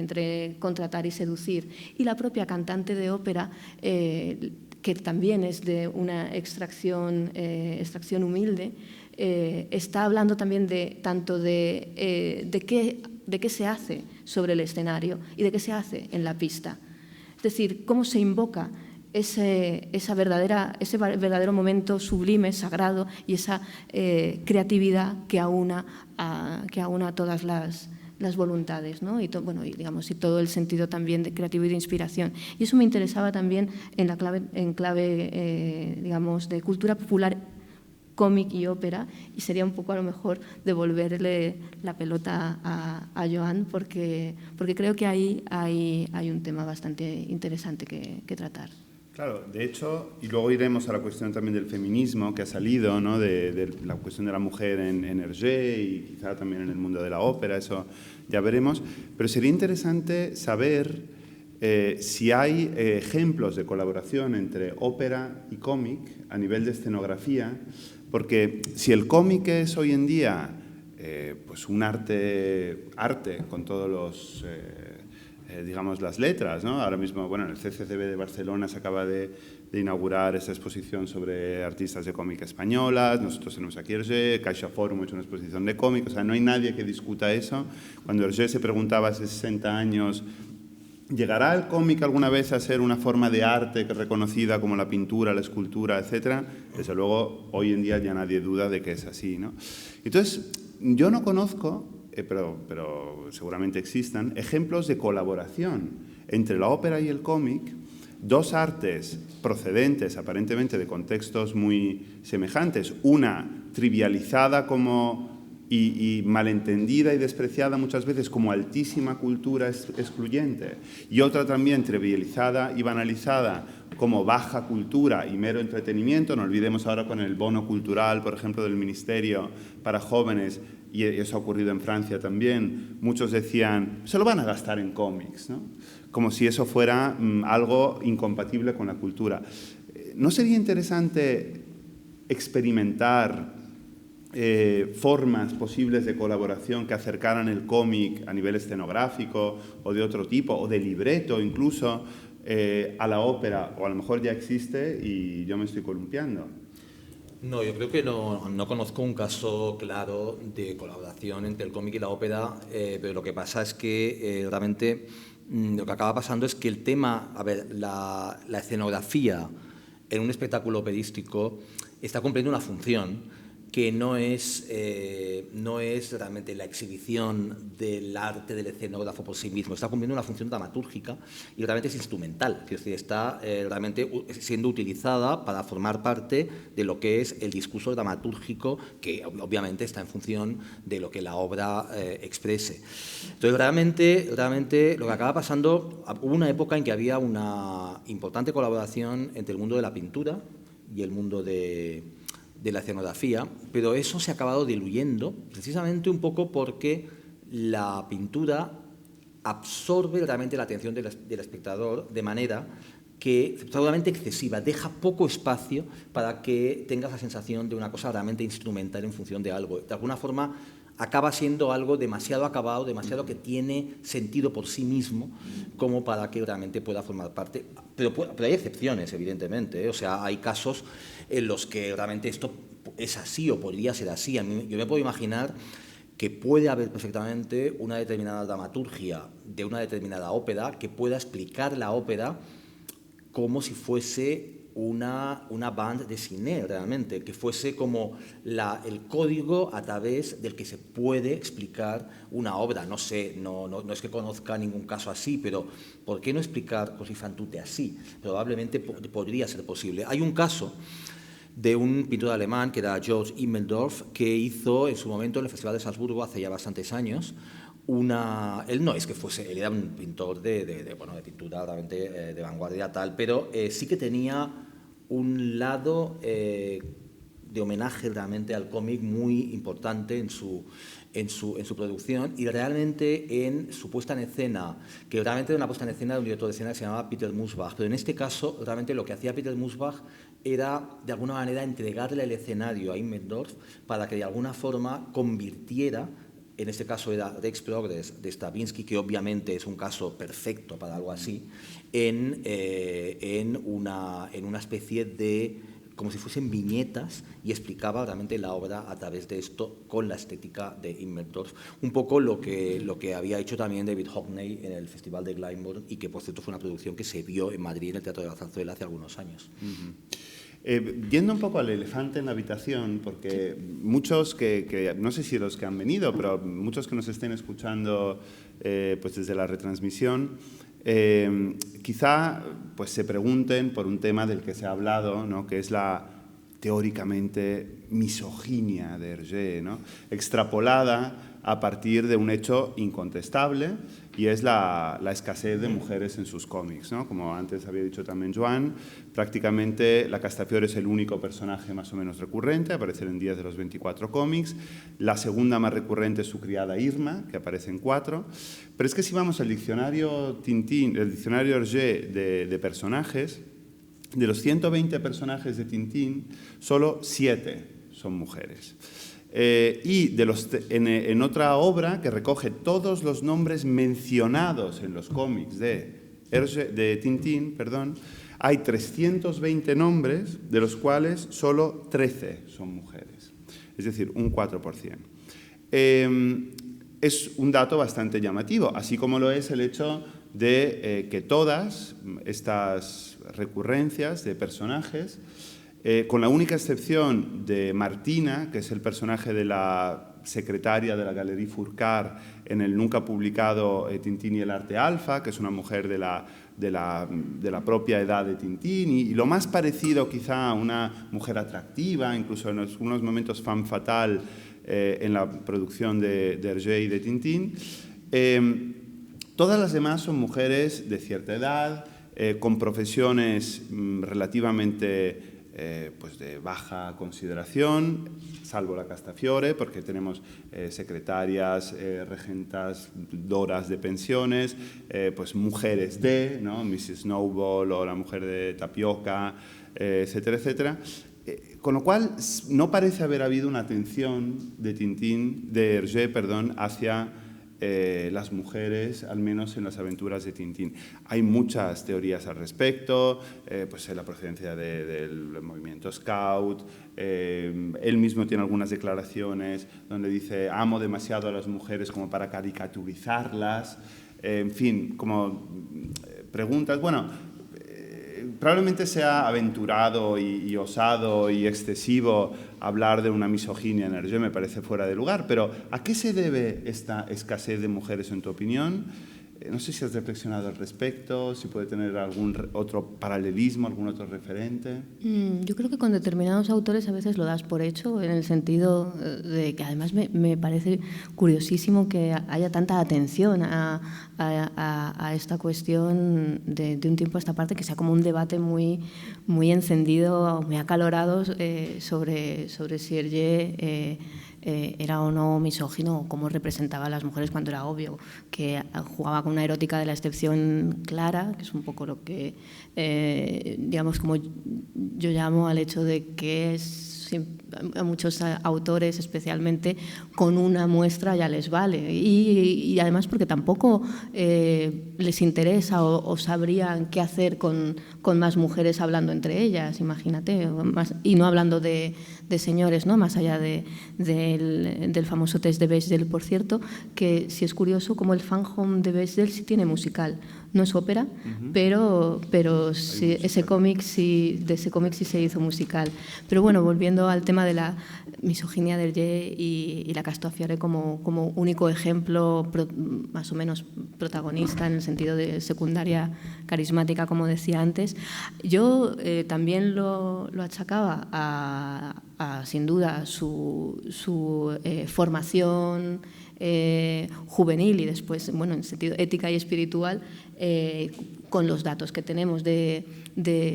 contratar y seducir. Y la propia cantante de ópera, que también es de una extracción humilde, está hablando también tanto de qué se hace sobre el escenario y de qué se hace en la pista. Es decir, cómo se invoca ese verdadero momento sublime, sagrado, y esa creatividad que aúna a todas las voluntades, ¿no? Y todo el sentido también de creativo y de inspiración. Y eso me interesaba también en clave digamos, de cultura popular, cómic y ópera, y sería un poco a lo mejor devolverle la pelota a Joan, porque creo que ahí hay un tema bastante interesante que tratar. Claro, de hecho, y luego iremos a la cuestión también del feminismo que ha salido, ¿no? de la cuestión de la mujer en Hergé y quizá también en el mundo de la ópera, eso ya veremos, pero sería interesante saber si hay ejemplos de colaboración entre ópera y cómic a nivel de escenografía, porque si el cómic es hoy en día pues un arte con todos los... digamos, las letras, ¿no? Ahora mismo, bueno, en el CCCB de Barcelona se acaba de inaugurar esa exposición sobre artistas de cómic españolas, nosotros tenemos aquí Hergé, Caixa Forum ha hecho una exposición de cómic, o sea, no hay nadie que discuta eso. Cuando Hergé se preguntaba hace 60 años, ¿llegará el cómic alguna vez a ser una forma de arte reconocida como la pintura, la escultura, etcétera? Desde luego, hoy en día ya nadie duda de que es así, ¿no? Entonces, yo no conozco... pero seguramente existan, ejemplos de colaboración entre la ópera y el cómic, dos artes procedentes aparentemente de contextos muy semejantes, una trivializada y malentendida y despreciada muchas veces como altísima cultura excluyente, y otra también trivializada y banalizada como baja cultura y mero entretenimiento. No olvidemos ahora con el bono cultural, por ejemplo, del Ministerio para jóvenes, y eso ha ocurrido en Francia también. Muchos decían, se lo van a gastar en cómics, ¿no? Como si eso fuera algo incompatible con la cultura. ¿No sería interesante experimentar formas posibles de colaboración que acercaran el cómic a nivel escenográfico o de otro tipo, o de libreto incluso, a la ópera? O a lo mejor ya existe y yo me estoy columpiando. No, yo creo que no conozco un caso claro de colaboración entre el cómic y la ópera, pero lo que pasa es que realmente lo que acaba pasando es que el tema, la escenografía en un espectáculo operístico está cumpliendo una función que no es realmente la exhibición del arte del escenógrafo por sí mismo, está cumpliendo una función dramatúrgica y realmente es instrumental, es decir, está realmente siendo utilizada para formar parte de lo que es el discurso dramatúrgico, que obviamente está en función de lo que la obra exprese. Entonces, realmente lo que acaba pasando, hubo una época en que había una importante colaboración entre el mundo de la pintura y el mundo de la escenografía, pero eso se ha acabado diluyendo precisamente un poco porque la pintura absorbe realmente la atención del espectador de manera que totalmente excesiva, deja poco espacio para que tengas la sensación de una cosa realmente instrumental en función de algo. De alguna forma acaba siendo algo demasiado acabado, demasiado que tiene sentido por sí mismo como para que realmente pueda formar parte. Pero hay excepciones, evidentemente, ¿eh? O sea, hay casos en los que realmente esto es así o podría ser así. Yo me puedo imaginar que puede haber perfectamente una determinada dramaturgia de una determinada ópera que pueda explicar la ópera como si fuese una bande dessinée realmente, que fuese como el código a través del que se puede explicar una obra. No sé, no es que conozca ningún caso así, pero ¿por qué no explicar Così fan tutte así? Probablemente podría ser posible. Hay un caso de un pintor alemán que era Georg Immelsdorf, que hizo en su momento en el Festival de Salzburgo, hace ya bastantes años, él no es que fuese, él era un pintor de pintura realmente de vanguardia tal, pero sí que tenía un lado de homenaje realmente al cómic muy importante en su producción y realmente en su puesta en escena, que realmente era una puesta en escena de un director de escena que se llamaba Peter Musbach, pero en este caso realmente lo que hacía Peter Musbach era de alguna manera entregarle el escenario a Immelsdorf para que de alguna forma convirtiera, en este caso era Rex Progress de Stravinsky, que obviamente es un caso perfecto para algo así, en una especie de, como si fuesen viñetas, y explicaba realmente la obra a través de esto con la estética de Immelsdorf. Un poco lo que había hecho también David Hockney en el Festival de Glyndebourne y que, por cierto, fue una producción que se vio en Madrid en el Teatro de la Zarzuela hace algunos años. Yendo un poco al elefante en la habitación, porque muchos que no sé si los que han venido, pero muchos que nos estén escuchando pues desde la retransmisión, quizá pues se pregunten por un tema del que se ha hablado, ¿no? Que es la teóricamente misoginia de Hergé, ¿no? Extrapolada a partir de un hecho incontestable, y es la escasez de mujeres en sus cómics, ¿no? Como antes había dicho también Joan, prácticamente la Castafiore es el único personaje más o menos recurrente, aparece en 10 de los 24 cómics. La segunda más recurrente es su criada Irma, que aparece en 4. Pero es que si vamos al diccionario Tintín, el diccionario Hergé de personajes, de los 120 personajes de Tintín, solo 7 son mujeres. Y en otra obra que recoge todos los nombres mencionados en los cómics de Tintín, hay 320 nombres, de los cuales solo 13 son mujeres, es decir, un 4%. Es un dato bastante llamativo, así como lo es el hecho de que todas estas recurrencias de personajes, con la única excepción de Martina, que es el personaje de la secretaria de la Galerie Fourcade en el nunca publicado Tintín y el arte alfa, que es una mujer de la propia edad de Tintín, y lo más parecido quizá a una mujer atractiva, incluso en algunos momentos femme fatale en la producción de Hergé y de Tintín. Todas las demás son mujeres de cierta edad, con profesiones relativamente pues de baja consideración, salvo la Castafiore, porque tenemos secretarias, regentas, doras de pensiones, pues mujeres ¿no? Mrs. Snowball o la mujer de Tapioca, etcétera, etcétera. Con lo cual, no parece haber habido una atención de Hergé, hacia las mujeres, al menos en las aventuras de Tintín. Hay muchas teorías al respecto, pues la procedencia del movimiento Scout, él mismo tiene algunas declaraciones donde dice amo demasiado a las mujeres como para caricaturizarlas, en fin, como preguntas. Bueno, probablemente sea aventurado y osado y excesivo hablar de una misoginia en Hergé, me parece fuera de lugar, pero ¿a qué se debe esta escasez de mujeres en tu opinión? No sé si has reflexionado al respecto, si puede tener algún otro paralelismo, algún otro referente. Yo creo que con determinados autores a veces lo das por hecho, en el sentido de que además me parece curiosísimo que haya tanta atención a esta cuestión de un tiempo a esta parte, que sea como un debate muy encendido, muy acalorado sobre si Hergé era o no misógino, o cómo representaba a las mujeres, cuando era obvio que jugaba con una erótica de la excepción clara, que es un poco lo que, digamos, como yo llamo al hecho de que a muchos autores, especialmente, con una muestra ya les vale. Y además porque tampoco les interesa o sabrían qué hacer con más mujeres hablando entre ellas, imagínate, y no hablando de señores, ¿no? Más allá del famoso test de Bechdel, por cierto, que sí es curioso como el fan home de Bechdel sí tiene musical. No es ópera, pero sí, de ese cómic sí se hizo musical. Pero bueno, volviendo al tema de la misoginia de Hergé y la Castafiore como único ejemplo más o menos protagonista en el sentido de secundaria carismática, como decía antes, yo también lo achacaba a sin duda su formación juvenil y después, bueno, en sentido ética y espiritual, con los datos que tenemos de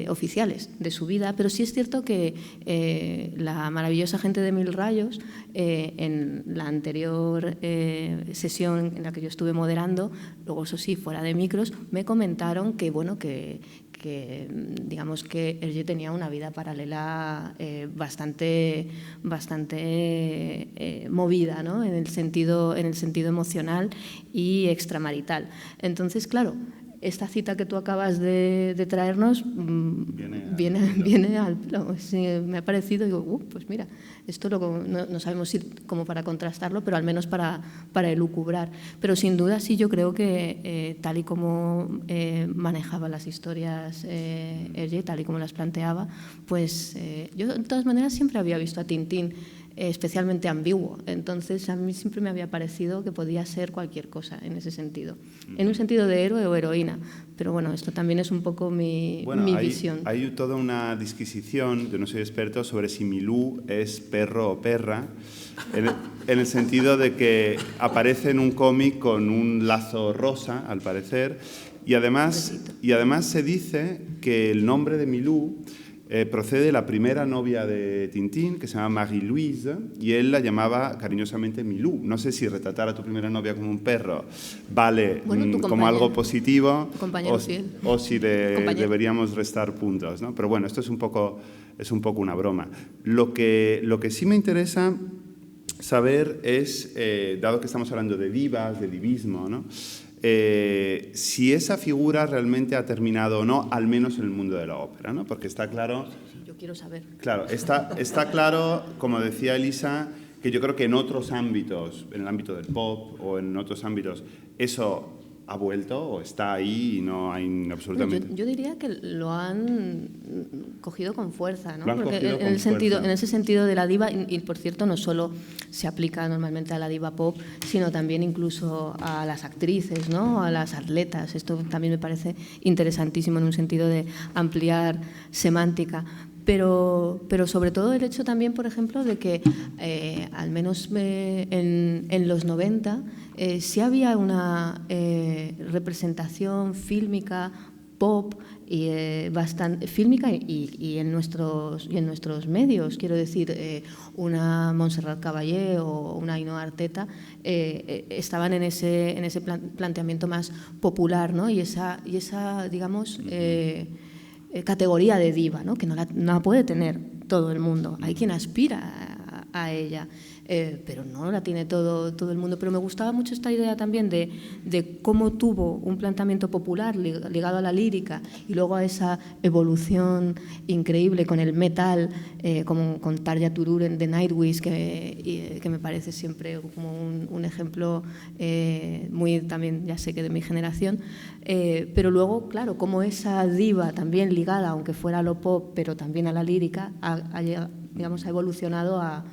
oficiales de su vida, pero sí es cierto que la maravillosa gente de Mil Rayos, en la anterior sesión en la que yo estuve moderando, luego eso sí, fuera de micros, me comentaron que, bueno, que digamos que Hergé tenía una vida paralela bastante movida, ¿no? en el sentido emocional y extramarital. Entonces, claro, esta cita que tú acabas de traernos viene al plano. Sí, me ha parecido, digo, pues mira, esto no sabemos si como para contrastarlo, pero al menos para elucubrar. Pero sin duda sí, yo creo que tal y como manejaba las historias Hergé, tal y como las planteaba, pues yo de todas maneras siempre había visto a Tintín especialmente ambiguo. Entonces, a mí siempre me había parecido que podía ser cualquier cosa en ese sentido, en un sentido de héroe o heroína. Pero bueno, esto también es un poco mi visión. Hay toda una disquisición, yo no soy experto, sobre si Milú es perro o perra, en el sentido de que aparece en un cómic con un lazo rosa, al parecer, y además se dice que el nombre de Milú procede de la primera novia de Tintín, que se llama Marie-Louise, y él la llamaba cariñosamente Milú. No sé si retratar a tu primera novia como un perro vale como algo positivo o si deberíamos restar puntos, ¿no? Pero bueno, esto es un poco una broma. Lo que sí me interesa saber es, dado que estamos hablando de divas, de divismo, ¿no? Si esa figura realmente ha terminado o no, al menos en el mundo de la ópera, ¿no? Porque está claro... Sí, yo quiero saber. Claro, está claro, como decía Elisa, que yo creo que en otros ámbitos, en el ámbito del pop o en otros ámbitos, eso ha vuelto o está ahí y no hay absolutamente... Yo diría que lo han cogido con fuerza, ¿no? Porque en ese sentido de la diva, y por cierto no solo se aplica normalmente a la diva pop, sino también incluso a las actrices, ¿no? A las atletas. Esto también me parece interesantísimo en un sentido de ampliar semántica. Pero sobre todo el hecho también, por ejemplo, de que al menos en los 90 sí había una representación fílmica pop y bastante fílmica y en nuestros medios, quiero decir, una Montserrat Caballé o una Ainhoa Arteta estaban en ese planteamiento más popular, ¿no? Y esa digamos categoría de diva, ¿no? Que no la puede tener todo el mundo. Hay quien aspira a ella. Pero no la tiene todo el mundo. Pero me gustaba mucho esta idea también de cómo tuvo un planteamiento popular ligado a la lírica y luego a esa evolución increíble con el metal, como con Tarja Turunen de Nightwish, que me parece siempre como un ejemplo muy también, ya sé que de mi generación. Pero luego, claro, como esa diva también ligada, aunque fuera a lo pop, pero también a la lírica, ha evolucionado a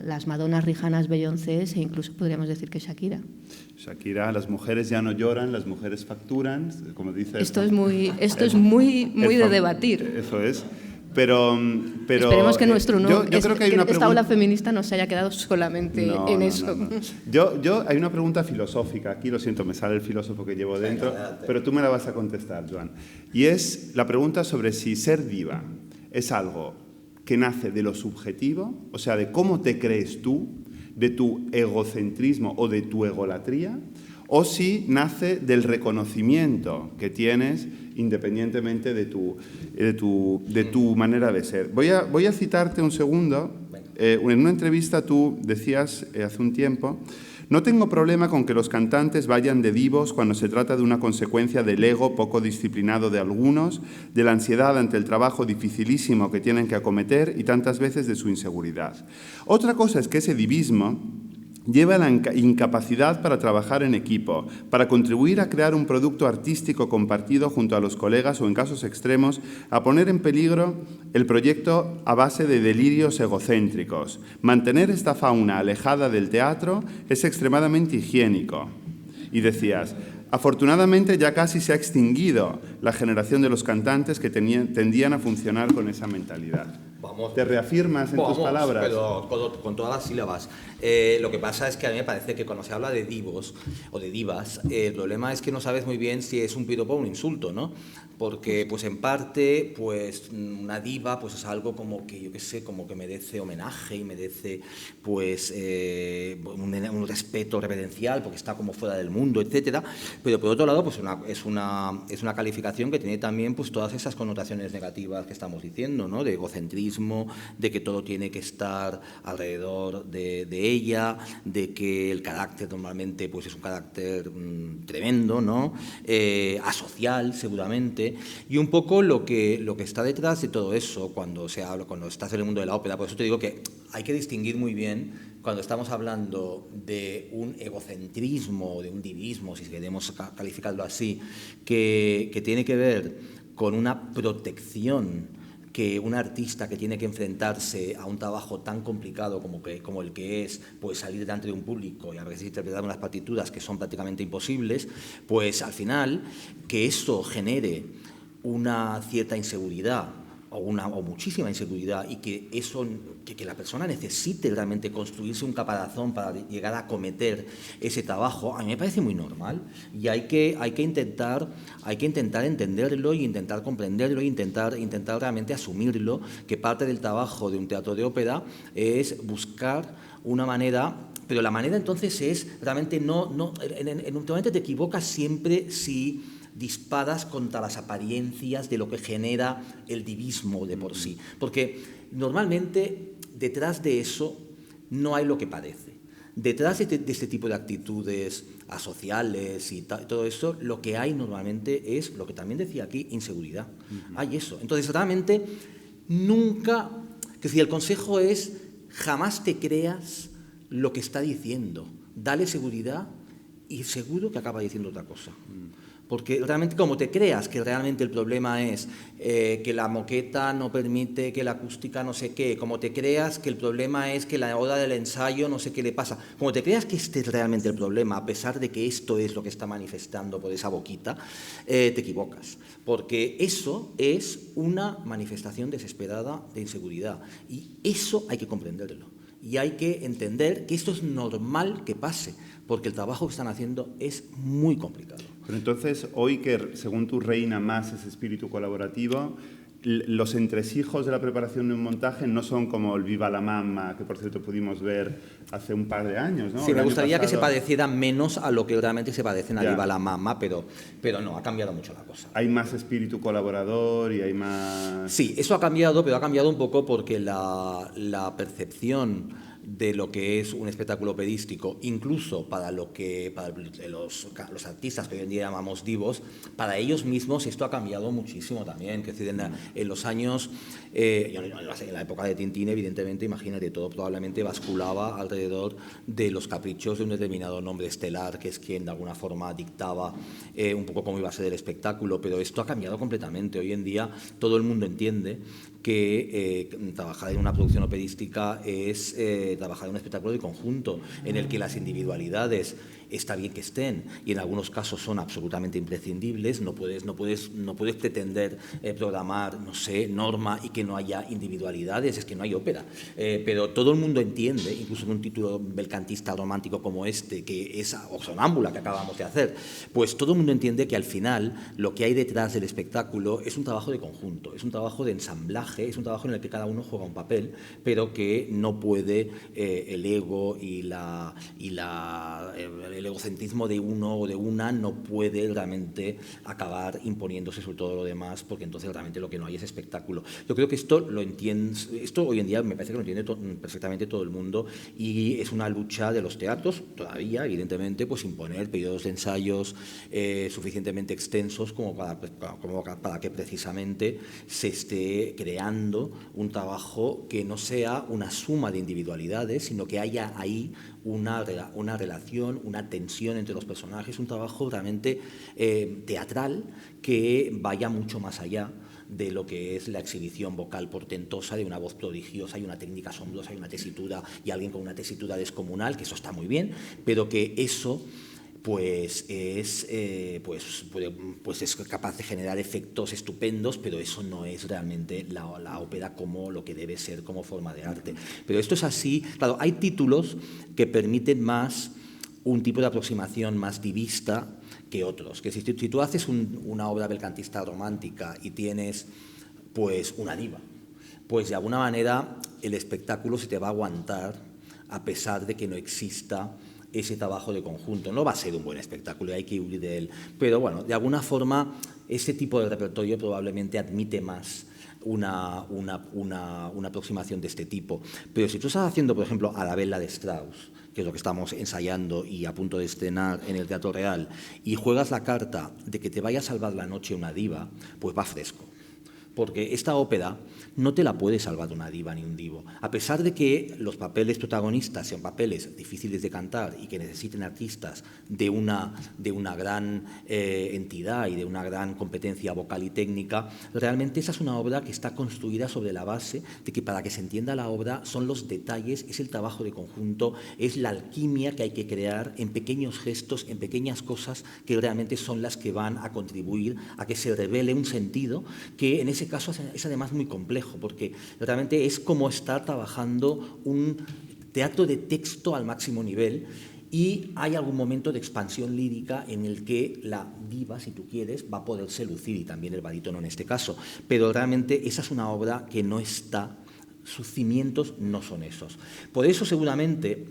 las Madonas, Rihannas, Beyoncés e incluso podríamos decir que Shakira. Shakira, las mujeres ya no lloran, las mujeres facturan, como dice. Esto es muy de debatir. Eso es. Pero esperemos que yo creo que hay una esta ola feminista no se haya quedado solamente en eso. No. Hay una pregunta filosófica aquí, lo siento, me sale el filósofo que llevo dentro, pero tú me la vas a contestar, Joan. Y es la pregunta sobre si ser diva es algo que nace de lo subjetivo, o sea, de cómo te crees tú, de tu egocentrismo o de tu egolatría, o si nace del reconocimiento que tienes independientemente de tu manera de ser. Voy a citarte un segundo. En una entrevista tú decías hace un tiempo: no tengo problema con que los cantantes vayan de divos cuando se trata de una consecuencia del ego poco disciplinado de algunos, de la ansiedad ante el trabajo dificilísimo que tienen que acometer y tantas veces de su inseguridad. Otra cosa es que ese divismo lleva a la incapacidad para trabajar en equipo, para contribuir a crear un producto artístico compartido junto a los colegas o, en casos extremos, a poner en peligro el proyecto a base de delirios egocéntricos. Mantener esta fauna alejada del teatro es extremadamente higiénico. Y decías: afortunadamente ya casi se ha extinguido la generación de los cantantes que tendían a funcionar con esa mentalidad. ¿Te reafirmas en tus palabras? Pero con todas las sílabas. Lo que pasa es que a mí me parece que cuando se habla de divos o de divas, el problema es que no sabes muy bien si es un piropo o un insulto, ¿no? Porque, pues en parte, pues una diva pues es algo como que, yo qué sé, como que merece homenaje y merece, pues, un respeto reverencial porque está como fuera del mundo, etcétera. Pero por otro lado, pues es una calificación que tiene también, pues, todas esas connotaciones negativas que estamos diciendo, ¿no? De egocentrismo, de que todo tiene que estar alrededor de ella, de que el carácter normalmente, pues, es un carácter tremendo, ¿no? Asocial, seguramente. Y un poco lo que está detrás de todo eso cuando estás en el mundo de la ópera. Por eso te digo que hay que distinguir muy bien cuando estamos hablando de un egocentrismo, de un divismo, si queremos calificarlo así, que tiene que ver con una protección que un artista que tiene que enfrentarse a un trabajo tan complicado como el que es, pues, salir delante de un público y a veces interpretar unas partituras que son prácticamente imposibles, pues al final que eso genere una cierta inseguridad o muchísima inseguridad y que la persona necesite realmente construirse un caparazón para llegar a acometer ese trabajo, a mí me parece muy normal y hay que intentar entenderlo y intentar comprenderlo e intentar realmente asumirlo, que parte del trabajo de un teatro de ópera es buscar una manera. Pero la manera entonces es realmente en un momento te equivocas siempre si disparas contra las apariencias de lo que genera el divismo de por sí. Porque normalmente detrás de eso no hay lo que parece. Detrás de este tipo de actitudes asociales y todo eso, lo que hay normalmente es, lo que también decía aquí, inseguridad. Hay eso. Entonces, realmente, nunca... Que si el consejo es, jamás te creas lo que está diciendo. Dale seguridad y seguro que acaba diciendo otra cosa. Porque realmente, como te creas que realmente el problema es que la moqueta no permite, que la acústica no sé qué, como te creas que el problema es que la hora del ensayo no sé qué le pasa, como te creas que este es realmente el problema, a pesar de que esto es lo que está manifestando por esa boquita, te equivocas. Porque eso es una manifestación desesperada de inseguridad. Y eso hay que comprenderlo. Y hay que entender que esto es normal que pase, porque el trabajo que están haciendo es muy complicado. Pero entonces, hoy que según tú reina más ese espíritu colaborativo, los entresijos de la preparación de un montaje no son como el Viva la Mamma, que por cierto pudimos ver hace un par de años, ¿no? Sí, me gustaría que se pasado... pareciera menos a lo que realmente se parecen a Viva la Mamma, pero no, ha cambiado mucho la cosa. Hay más espíritu colaborador y hay más... Sí, eso ha cambiado, pero ha cambiado un poco porque la percepción de lo que es un espectáculo operístico, incluso para los artistas que hoy en día llamamos divos, para ellos mismos esto ha cambiado muchísimo también. Es decir, en los años, en la época de Tintín, evidentemente, imagínate, todo probablemente basculaba alrededor de los caprichos de un determinado nombre estelar, que es quien de alguna forma dictaba un poco cómo iba a ser el espectáculo, pero esto ha cambiado completamente. Hoy en día todo el mundo entiende que trabajar en una producción operística es trabajar en un espectáculo de conjunto, en el que las individualidades está bien que estén y en algunos casos son absolutamente imprescindibles. No puedes pretender programar, no sé, Norma y que no haya individualidades, es que no hay ópera. Pero todo el mundo entiende, incluso en un título belcantista romántico como este, que es o Sonámbula que acabamos de hacer, pues todo el mundo entiende que al final lo que hay detrás del espectáculo es un trabajo de conjunto, es un trabajo de ensamblaje, es un trabajo en el que cada uno juega un papel, pero que no puede el ego y el egocentrismo de uno o de una no puede realmente acabar imponiéndose sobre todo lo demás, porque entonces realmente lo que no hay es espectáculo. Yo creo que esto hoy en día me parece que lo entiende perfectamente todo el mundo, y es una lucha de los teatros todavía, evidentemente, pues imponer periodos de ensayos suficientemente extensos como para que precisamente se esté creando un trabajo que no sea una suma de individualidades, sino que haya ahí una relación, una tensión entre los personajes, un trabajo realmente teatral que vaya mucho más allá de lo que es la exhibición vocal portentosa de una voz prodigiosa y una técnica asombrosa y una tesitura y alguien con una tesitura descomunal, que eso está muy bien, pero que eso pues es capaz de generar efectos estupendos, pero eso no es realmente la ópera como lo que debe ser como forma de arte. Pero esto es así. Claro, hay títulos que permiten más un tipo de aproximación más divista que otros. Que si tú haces una obra belcantista romántica y tienes pues una diva, pues de alguna manera el espectáculo se te va a aguantar a pesar de que no exista ese trabajo de conjunto. No va a ser un buen espectáculo y hay que huir de él. Pero bueno, de alguna forma, ese tipo de repertorio probablemente admite más una aproximación de este tipo. Pero si tú estás haciendo, por ejemplo, Arabella de Strauss, que es lo que estamos ensayando y a punto de estrenar en el Teatro Real, y juegas la carta de que te vaya a salvar la noche una diva, pues va fresco. Porque esta ópera no te la puede salvar una diva ni un divo. A pesar de que los papeles protagonistas sean papeles difíciles de cantar y que necesiten artistas de una gran entidad y de una gran competencia vocal y técnica, realmente esa es una obra que está construida sobre la base de que para que se entienda la obra son los detalles, es el trabajo de conjunto, es la alquimia que hay que crear en pequeños gestos, en pequeñas cosas que realmente son las que van a contribuir a que se revele un sentido que en ese caso es además muy complejo, porque realmente es como estar trabajando un teatro de texto al máximo nivel, y hay algún momento de expansión lírica en el que la diva, si tú quieres, va a poderse lucir, y también el barítono en este caso. Pero realmente esa es una obra que no está, sus cimientos no son esos. Por eso seguramente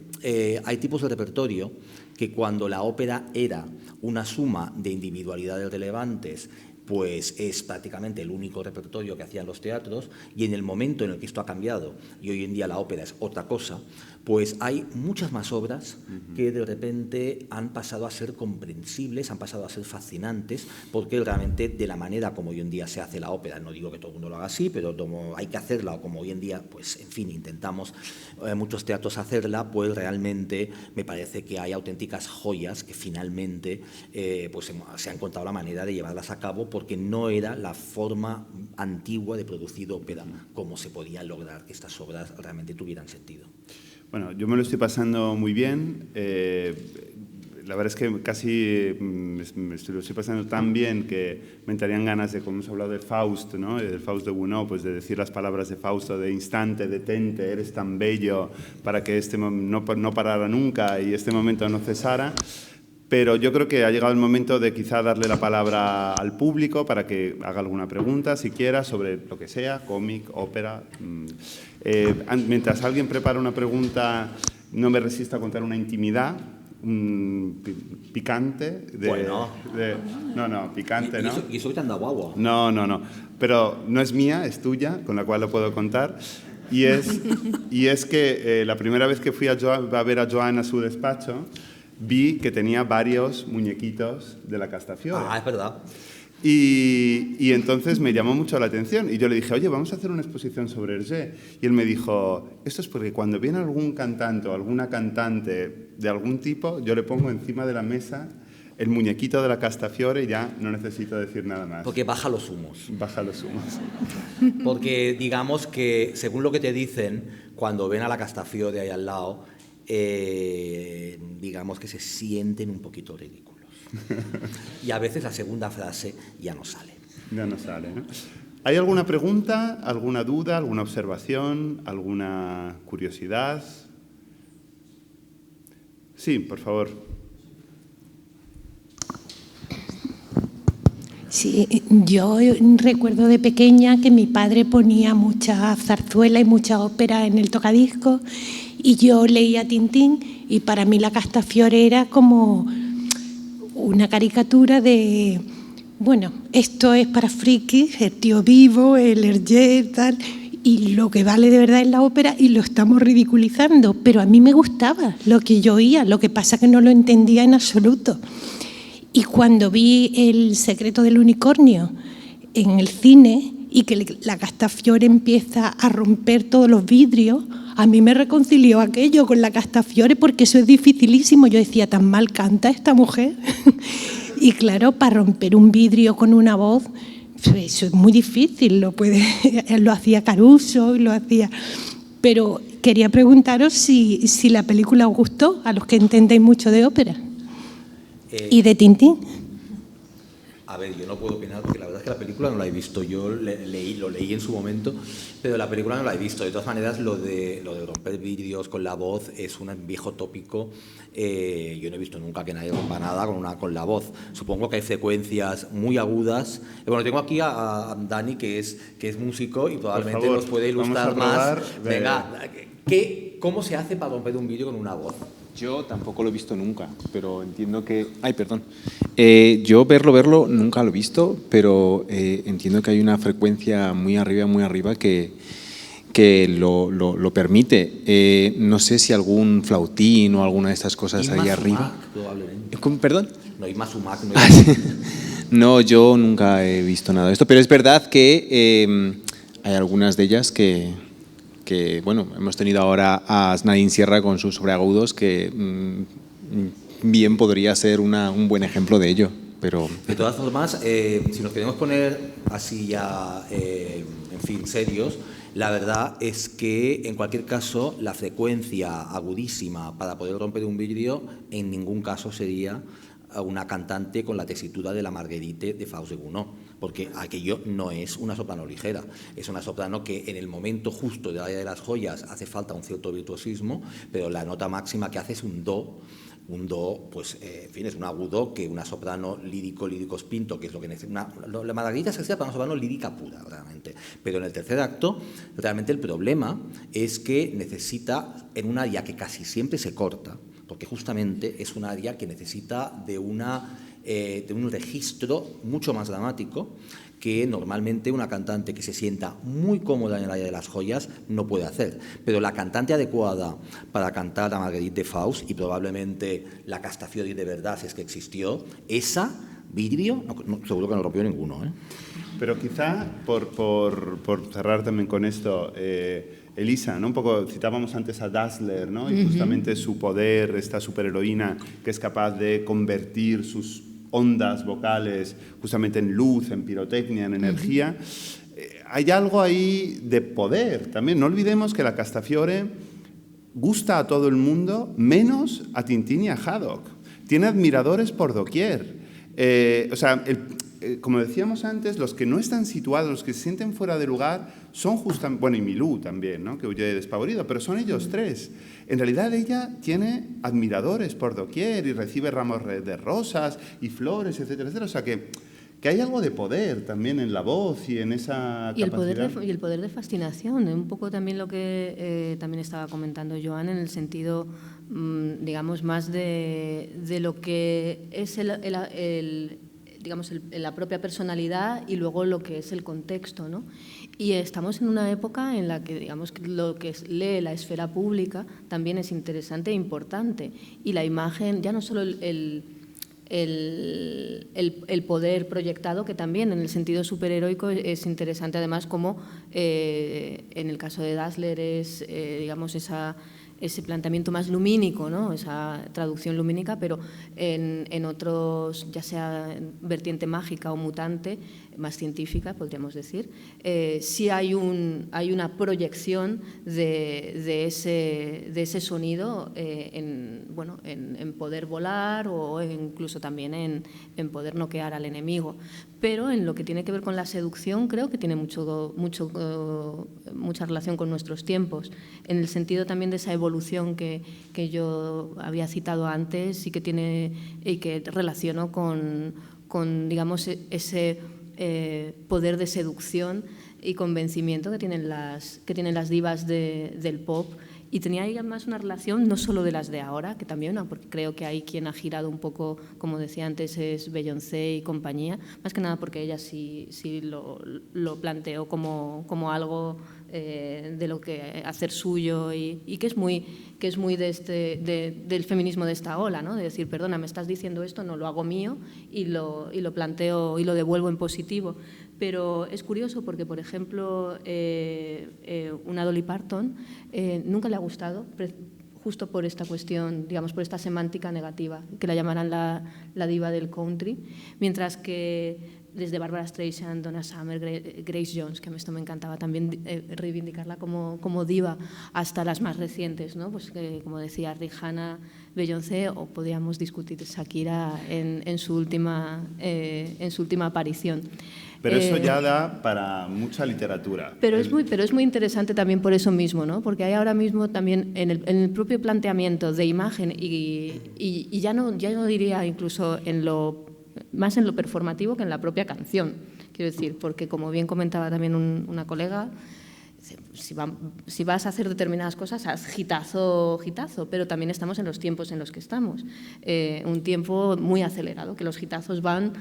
hay tipos de repertorio que cuando la ópera era una suma de individualidades relevantes, pues es prácticamente el único repertorio que hacían los teatros, y en el momento en el que esto ha cambiado y hoy en día la ópera es otra cosa, pues hay muchas más obras que de repente han pasado a ser comprensibles, han pasado a ser fascinantes, porque realmente de la manera como hoy en día se hace la ópera, no digo que todo el mundo lo haga así, pero como hay que hacerla, o como hoy en día, pues en fin, intentamos muchos teatros hacerla, pues realmente me parece que hay auténticas joyas que finalmente pues se ha encontrado la manera de llevarlas a cabo, porque no era la forma antigua de producir ópera como se podía lograr que estas obras realmente tuvieran sentido. Bueno, yo me lo estoy pasando muy bien. La verdad es que casi lo estoy pasando tan bien que me entrarían ganas de, como hemos hablado de Faust, ¿no? Del Faust de Gounod, pues de decir las palabras de Fausto, de instante, detente, eres tan bello, para que este no parara nunca y este momento no cesara. Pero yo creo que ha llegado el momento de quizá darle la palabra al público para que haga alguna pregunta, si quiera, sobre lo que sea, cómic, ópera. Mientras alguien prepara una pregunta, no me resisto a contar una intimidad picante. Bueno. No, picante, ¿no? ¿Y eso que te anda guagua? No. Pero no es mía, es tuya, con la cual lo puedo contar. Y es que la primera vez que fui a ver a Joan a su despacho, vi que tenía varios muñequitos de la Castafiore. Ah, es verdad. Y entonces me llamó mucho la atención y yo le dije, oye, vamos a hacer una exposición sobre Hergé. Y él me dijo, esto es porque cuando viene algún cantante o alguna cantante de algún tipo, yo le pongo encima de la mesa el muñequito de la Castafiore y ya no necesito decir nada más. Porque baja los humos. Baja los humos. Porque digamos que, según lo que te dicen, cuando ven a la Castafiore ahí al lado, digamos que se sienten un poquito ridículos. Y a veces la segunda frase ya no sale. Ya no sale, ¿no? ¿Hay alguna pregunta, alguna duda, alguna observación, alguna curiosidad? Sí, por favor. Sí, yo recuerdo de pequeña que mi padre ponía mucha zarzuela y mucha ópera en el tocadiscos y yo leía Tintín y para mí la Castafiore era como una caricatura de, bueno, esto es para frikis, el tío vivo, el Hergé, tal, y lo que vale de verdad es la ópera y lo estamos ridiculizando, pero a mí me gustaba lo que yo oía, lo que pasa que no lo entendía en absoluto. Y cuando vi El secreto del unicornio en el cine y que la Castafiore empieza a romper todos los vidrios, a mí me reconcilió aquello con la Castafiore porque eso es dificilísimo. Yo decía, tan mal canta esta mujer. Y claro, para romper un vidrio con una voz, eso es muy difícil. Lo hacía Caruso y lo hacía... Pero quería preguntaros si la película os gustó, a los que entendéis mucho de ópera. ¿Y de Tintín? A ver, yo no puedo opinar porque la verdad es que la película no la he visto. Yo lo leí en su momento, pero la película no la he visto. De todas maneras, lo de romper vídeos con la voz es un viejo tópico. Yo no he visto nunca que nadie rompa nada con la voz. Supongo que hay frecuencias muy agudas. Bueno, tengo aquí a Dani, que es músico y probablemente nos puede ilustrar más. Venga, ¿cómo se hace para romper un vídeo con una voz? Yo tampoco lo he visto nunca, pero entiendo que... Ay, perdón. Yo verlo nunca lo he visto, pero entiendo que hay una frecuencia muy arriba que lo permite. No sé si algún flautín o alguna de estas cosas ahí arriba. Probablemente. ¿Perdón? No hay más sumac. No, yo nunca he visto nada de esto, pero es verdad que hay algunas de ellas que bueno, hemos tenido ahora a Nadine Sierra con sus sobreagudos que bien podría ser un buen ejemplo de ello, pero... De todas formas, si nos queremos poner así ya, en fin, serios, la verdad es que, en cualquier caso, la frecuencia agudísima para poder romper un vidrio en ningún caso sería una cantante con la tesitura de la Marguerite de Faust de Gounod, porque aquello no es una soprano ligera, es una soprano que en el momento justo de la Área de las Joyas hace falta un cierto virtuosismo, pero la nota máxima que hace es un do, pues, en fin, es un agudo que una soprano lírico spinto, que es lo que necesita. La Margarita se hacía para una soprano lírica pura, realmente. Pero en el tercer acto, realmente el problema es que necesita, en un área que casi siempre se corta, porque justamente es un área que necesita de un registro mucho más dramático que normalmente una cantante que se sienta muy cómoda en el área de las joyas no puede hacer. Pero la cantante adecuada para cantar a Marguerite de Faust, y probablemente la Castafiore de verdad, si es que existió, esa vidrio, seguro que no rompió ninguno, ¿eh? Pero quizá, por cerrar también con esto, Elisa, ¿no? Un poco citábamos antes a Dazzler, ¿no? Y justamente su poder, esta superheroína que es capaz de convertir sus ondas vocales justamente en luz, en pirotecnia, en energía. Hay algo ahí de poder también. No olvidemos que la Castafiore gusta a todo el mundo, menos a Tintín y a Haddock. Tiene admiradores por doquier. O sea, como decíamos antes, los que no están situados, los que se sienten fuera de lugar, son justamente, bueno, y Milú también, ¿no?, que huye despavorido, pero son ellos tres. En realidad ella tiene admiradores por doquier y recibe ramos de rosas y flores, etcétera, etcétera. O sea que hay algo de poder también en la voz y en esa capacidad. Y el poder de fascinación, un poco también lo que también estaba comentando Joan, en el sentido, digamos, más de lo que es la propia personalidad y luego lo que es el contexto, ¿no? Y estamos en una época en la que, digamos, lo que lee la esfera pública también es interesante e importante. Y la imagen, ya no solo el poder proyectado, que también en el sentido superheroico es interesante, además, como en el caso de Dassler es, digamos, ese planteamiento más lumínico, ¿no?, esa traducción lumínica, pero en otros, ya sea vertiente mágica o mutante, más científica, podríamos decir, sí hay una proyección de ese sonido en poder volar o incluso también en poder noquear al enemigo. Pero en lo que tiene que ver con la seducción, creo que tiene mucha relación con nuestros tiempos, en el sentido también de esa evolución que yo había citado antes y que relaciono con digamos, ese poder de seducción y convencimiento que tienen las divas del pop. Y tenía ahí además una relación no solo de las de ahora, que también, porque creo que hay quien ha girado un poco, como decía antes, es Beyoncé y compañía, más que nada porque ella sí lo planteó como algo de lo que hacer suyo y que es muy del feminismo de esta ola, ¿no?, de decir, perdona, me estás diciendo esto, no lo hago mío y lo planteo y lo devuelvo en positivo. Pero es curioso porque, por ejemplo, una Dolly Parton nunca le ha gustado, justo por esta cuestión, digamos, por esta semántica negativa, que la llamarán la diva del country, mientras que desde Barbara Streisand, Donna Summer, Grace Jones, que a mí esto me encantaba también reivindicarla como diva, hasta las más recientes, ¿no?, pues como decía Rihanna, Beyoncé, o podríamos discutir Shakira en su última aparición. Pero eso ya da para mucha literatura. Pero es muy interesante también por eso mismo, ¿no?, porque hay ahora mismo también en el propio planteamiento de imagen y ya no diría incluso más en lo performativo que en la propia canción, quiero decir, porque como bien comentaba también una colega, si vas a hacer determinadas cosas, haz hitazo, pero también estamos en los tiempos en los que estamos. Un tiempo muy acelerado, que los hitazos van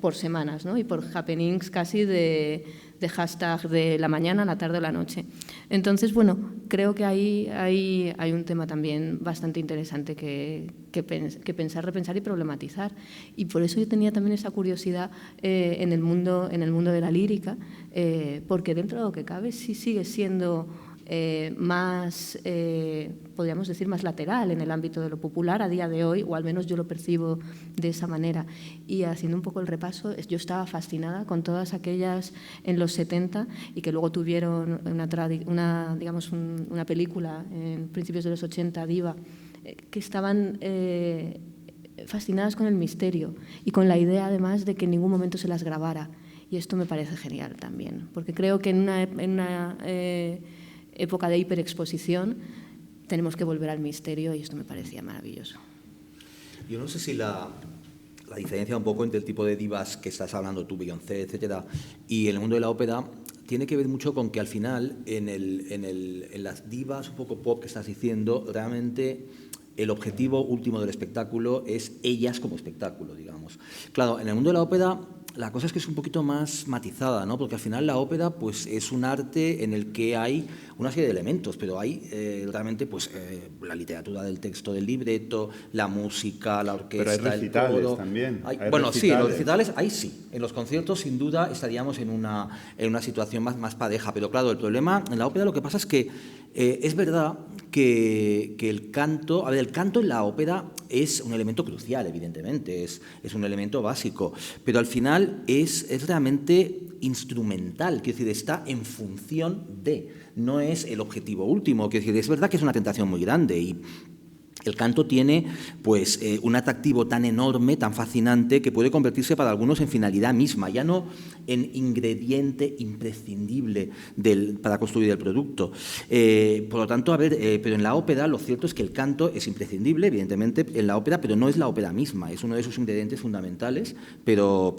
por semanas, ¿no?, y por happenings casi de hashtag de la mañana, la tarde o la noche. Entonces, bueno, creo que ahí hay un tema también bastante interesante que pensar, repensar y problematizar. Y por eso yo tenía también esa curiosidad en el mundo de la lírica, porque dentro de lo que cabe sí sigue siendo más, podríamos decir, más lateral en el ámbito de lo popular a día de hoy, o al menos yo lo percibo de esa manera. Y haciendo un poco el repaso, yo estaba fascinada con todas aquellas en los 70 y que luego tuvieron una película en principios de los 80, Diva, que estaban fascinadas con el misterio y con la idea además de que en ningún momento se las grabara. Y esto me parece genial también, porque creo que en una época de hiperexposición tenemos que volver al misterio y esto me parecía maravilloso. Yo no sé si la diferencia un poco entre el tipo de divas que estás hablando tú, Beyoncé, etcétera, y en el mundo de la ópera tiene que ver mucho con que al final en las divas un poco pop que estás diciendo, realmente el objetivo último del espectáculo es ellas como espectáculo, digamos. Claro, en el mundo de la ópera la cosa es que es un poquito más matizada, ¿no?, porque al final la ópera pues, es un arte en el que hay una serie de elementos, pero hay realmente pues, la literatura del texto del libreto, la música, la orquesta, pero hay recitales el coro. también. Sí, en los recitales ahí sí. En los conciertos sin duda estaríamos en una situación más pareja, pero claro, el problema en la ópera lo que pasa es que es verdad que el canto en la ópera es un elemento crucial, evidentemente, es un elemento básico, pero al final es realmente instrumental, quiero decir, está en función de, no es el objetivo último, quiero decir, es verdad que es una tentación muy grande El canto tiene pues, un atractivo tan enorme, tan fascinante, que puede convertirse para algunos en finalidad misma, ya no en ingrediente imprescindible para construir el producto. Por lo tanto, pero en la ópera lo cierto es que el canto es imprescindible, evidentemente, en la ópera, pero no es la ópera misma, es uno de esos ingredientes fundamentales, pero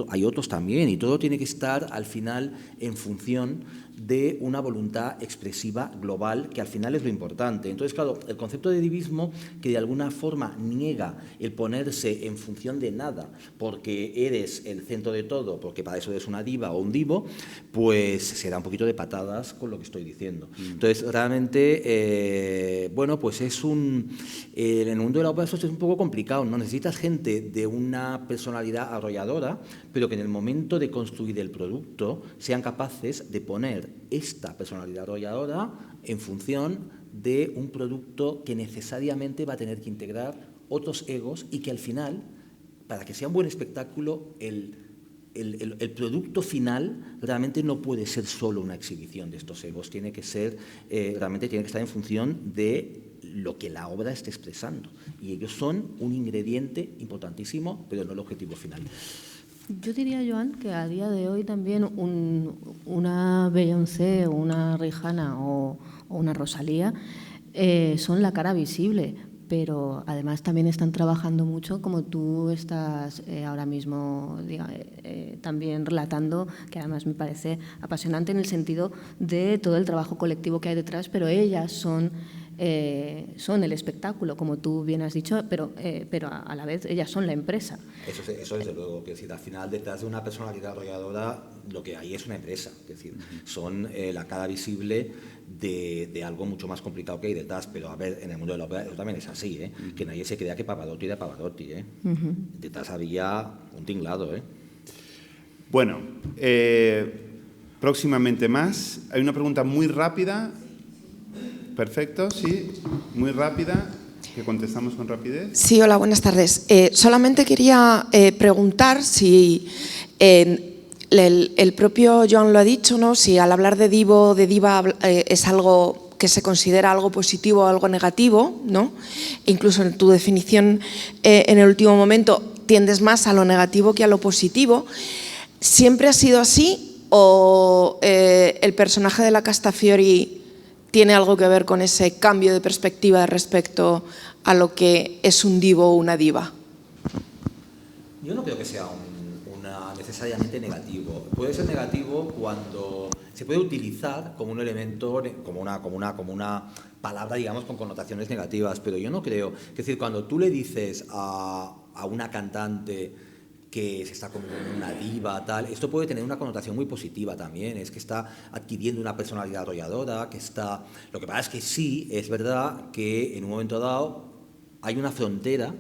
hay otros también, y todo tiene que estar al final en función de una voluntad expresiva global, que al final es lo importante. Entonces, claro, el concepto de divismo, que de alguna forma niega el ponerse en función de nada, porque eres el centro de todo, porque para eso eres una diva o un divo, pues se da un poquito de patadas con lo que estoy diciendo. Entonces, realmente, bueno, pues en el mundo de la ópera esto es un poco complicado, ¿no? Necesitas gente de una personalidad arrolladora, pero que en el momento de construir el producto sean capaces de poner esta personalidad arrolladora en función de un producto que necesariamente va a tener que integrar otros egos y que al final, para que sea un buen espectáculo, el producto final realmente no puede ser solo una exhibición de estos egos, tiene que ser, realmente tiene que estar en función de lo que la obra esté expresando. Y ellos son un ingrediente importantísimo, pero no el objetivo final. Yo diría, Joan, que a día de hoy también una Beyoncé, una Rihanna o una Rosalía son la cara visible, pero además también están trabajando mucho, como tú estás ahora mismo también relatando, que además me parece apasionante en el sentido de todo el trabajo colectivo que hay detrás, pero ellas son el espectáculo, como tú bien has dicho, pero a la vez ellas son la empresa. Eso desde luego, que decir, al final detrás de una personalidad arrolladora lo que hay es una empresa, es decir, son la cara visible de algo mucho más complicado que hay detrás, pero a ver, en el mundo de la ópera eso también es así, que nadie se crea que Pavarotti era Pavarotti, detrás había un tinglado. Bueno, próximamente más. Hay una pregunta muy rápida. Perfecto, sí, muy rápida, que contestamos con rapidez. Sí, hola, buenas tardes. Solamente quería preguntar si el propio Joan lo ha dicho, ¿no? Si al hablar de divo, de diva, es algo que se considera algo positivo o algo negativo, ¿no? Incluso en tu definición en el último momento tiendes más a lo negativo que a lo positivo. ¿Siempre ha sido así o el personaje de la Castafiori tiene algo que ver con ese cambio de perspectiva respecto a lo que es un divo o una diva? Yo no creo que sea necesariamente negativo. Puede ser negativo cuando se puede utilizar como un elemento, como una palabra, digamos, con connotaciones negativas, pero yo no creo. Es decir, cuando tú le dices a una cantante que se está convirtiendo en una diva, tal, esto puede tener una connotación muy positiva también, es que está adquiriendo una personalidad arrolladora, que está... Lo que pasa es que sí, es verdad que en un momento dado hay una frontera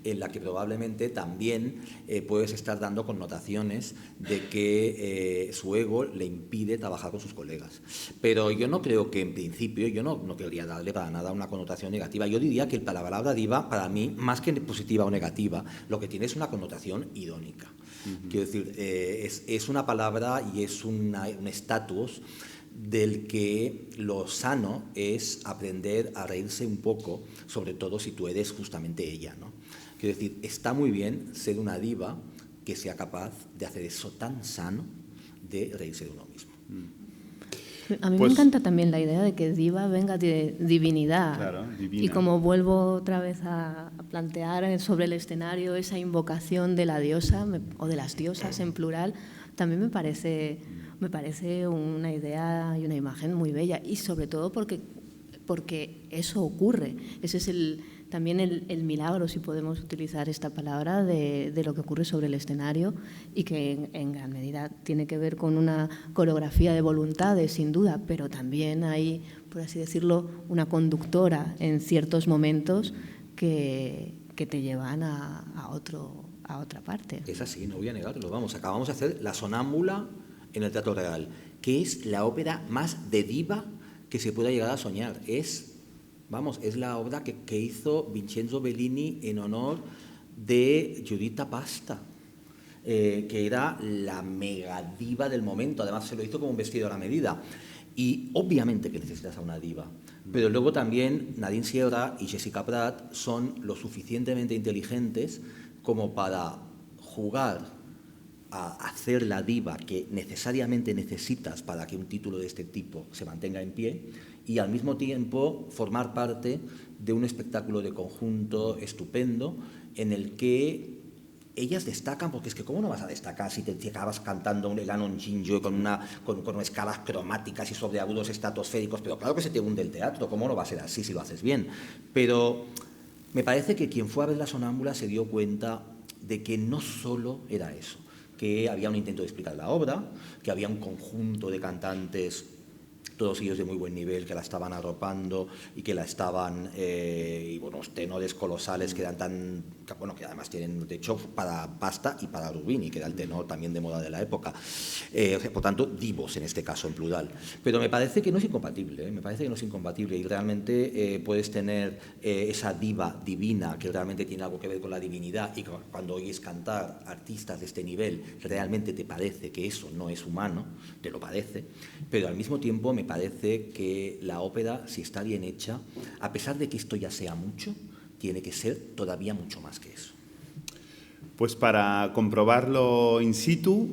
en la que probablemente también puedes estar dando connotaciones de que su ego le impide trabajar con sus colegas. Pero yo no creo que en principio, yo no querría darle para nada una connotación negativa. Yo diría que la palabra diva, para mí, más que positiva o negativa, lo que tiene es una connotación irónica. Quiero decir, es una palabra y es un estatus del que lo sano es aprender a reírse un poco, sobre todo si tú eres justamente ella, ¿no? Quiero decir, está muy bien ser una diva que sea capaz de hacer eso tan sano de reírse de uno mismo. A mí me encanta también la idea de que diva venga de divinidad. Claro, divina. Y como vuelvo otra vez a plantear sobre el escenario esa invocación de la diosa o de las diosas en plural, también me parece una idea y una imagen muy bella, y sobre todo porque eso ocurre. Ese es también el milagro, si podemos utilizar esta palabra, de lo que ocurre sobre el escenario, y que en gran medida tiene que ver con una coreografía de voluntades, sin duda, pero también hay, por así decirlo, una conductora en ciertos momentos que te llevan a otra parte. Es así, no voy a negarlo. Vamos, acabamos de hacer La Sonámbula en el Teatro Real, que es la ópera más de diva que se pueda llegar a soñar. Es la obra que hizo Vincenzo Bellini en honor de Giuditta Pasta, que era la mega diva del momento. Además, se lo hizo como un vestido a la medida. Y obviamente que necesitas a una diva Pero luego también Nadine Sierra y Jessica Pratt son lo suficientemente inteligentes como para jugar a hacer la diva que necesariamente necesitas para que un título de este tipo se mantenga en pie y al mismo tiempo formar parte de un espectáculo de conjunto estupendo en el que ellas destacan, porque es que ¿cómo no vas a destacar si te acabas cantando un Elan Jinjo con escalas cromáticas y sobreagudos estratosféricos? Pero claro que se te hunde el teatro, ¿cómo no va a ser así si lo haces bien? Pero me parece que quien fue a ver La Sonámbula se dio cuenta de que no solo era eso, que había un intento de explicar la obra, que había un conjunto de cantantes, todos ellos de muy buen nivel, que la estaban arropando y que la estaban, y buenos tenores colosales que eran tan, bueno, que además tienen de hecho para Pasta y para Rubini, que era el tenor también de moda de la época, por tanto divos en este caso en plural. Pero me parece que no es incompatible, me parece que no es incompatible y realmente puedes tener esa diva divina que realmente tiene algo que ver con la divinidad y cuando oyes cantar artistas de este nivel realmente te parece que eso no es humano, te lo parece, pero al mismo tiempo me parece que la ópera, si está bien hecha, a pesar de que esto ya sea mucho, tiene que ser todavía mucho más que eso. Pues para comprobarlo in situ,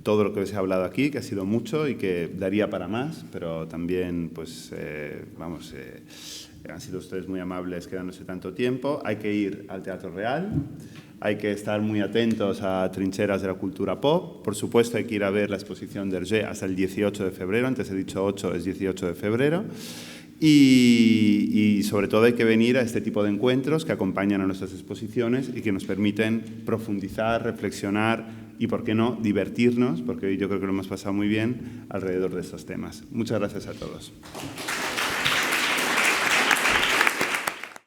todo lo que os he hablado aquí, que ha sido mucho y que daría para más, pero también, pues, han sido ustedes muy amables quedándose tanto tiempo. Hay que ir al Teatro Real, hay que estar muy atentos a trincheras de la cultura pop. Por supuesto, hay que ir a ver la exposición de Hergé hasta el 18 de febrero. Antes he dicho 8, es 18 de febrero. Y sobre todo hay que venir a este tipo de encuentros que acompañan a nuestras exposiciones y que nos permiten profundizar, reflexionar y, por qué no, divertirnos, porque hoy yo creo que lo hemos pasado muy bien alrededor de estos temas. Muchas gracias a todos.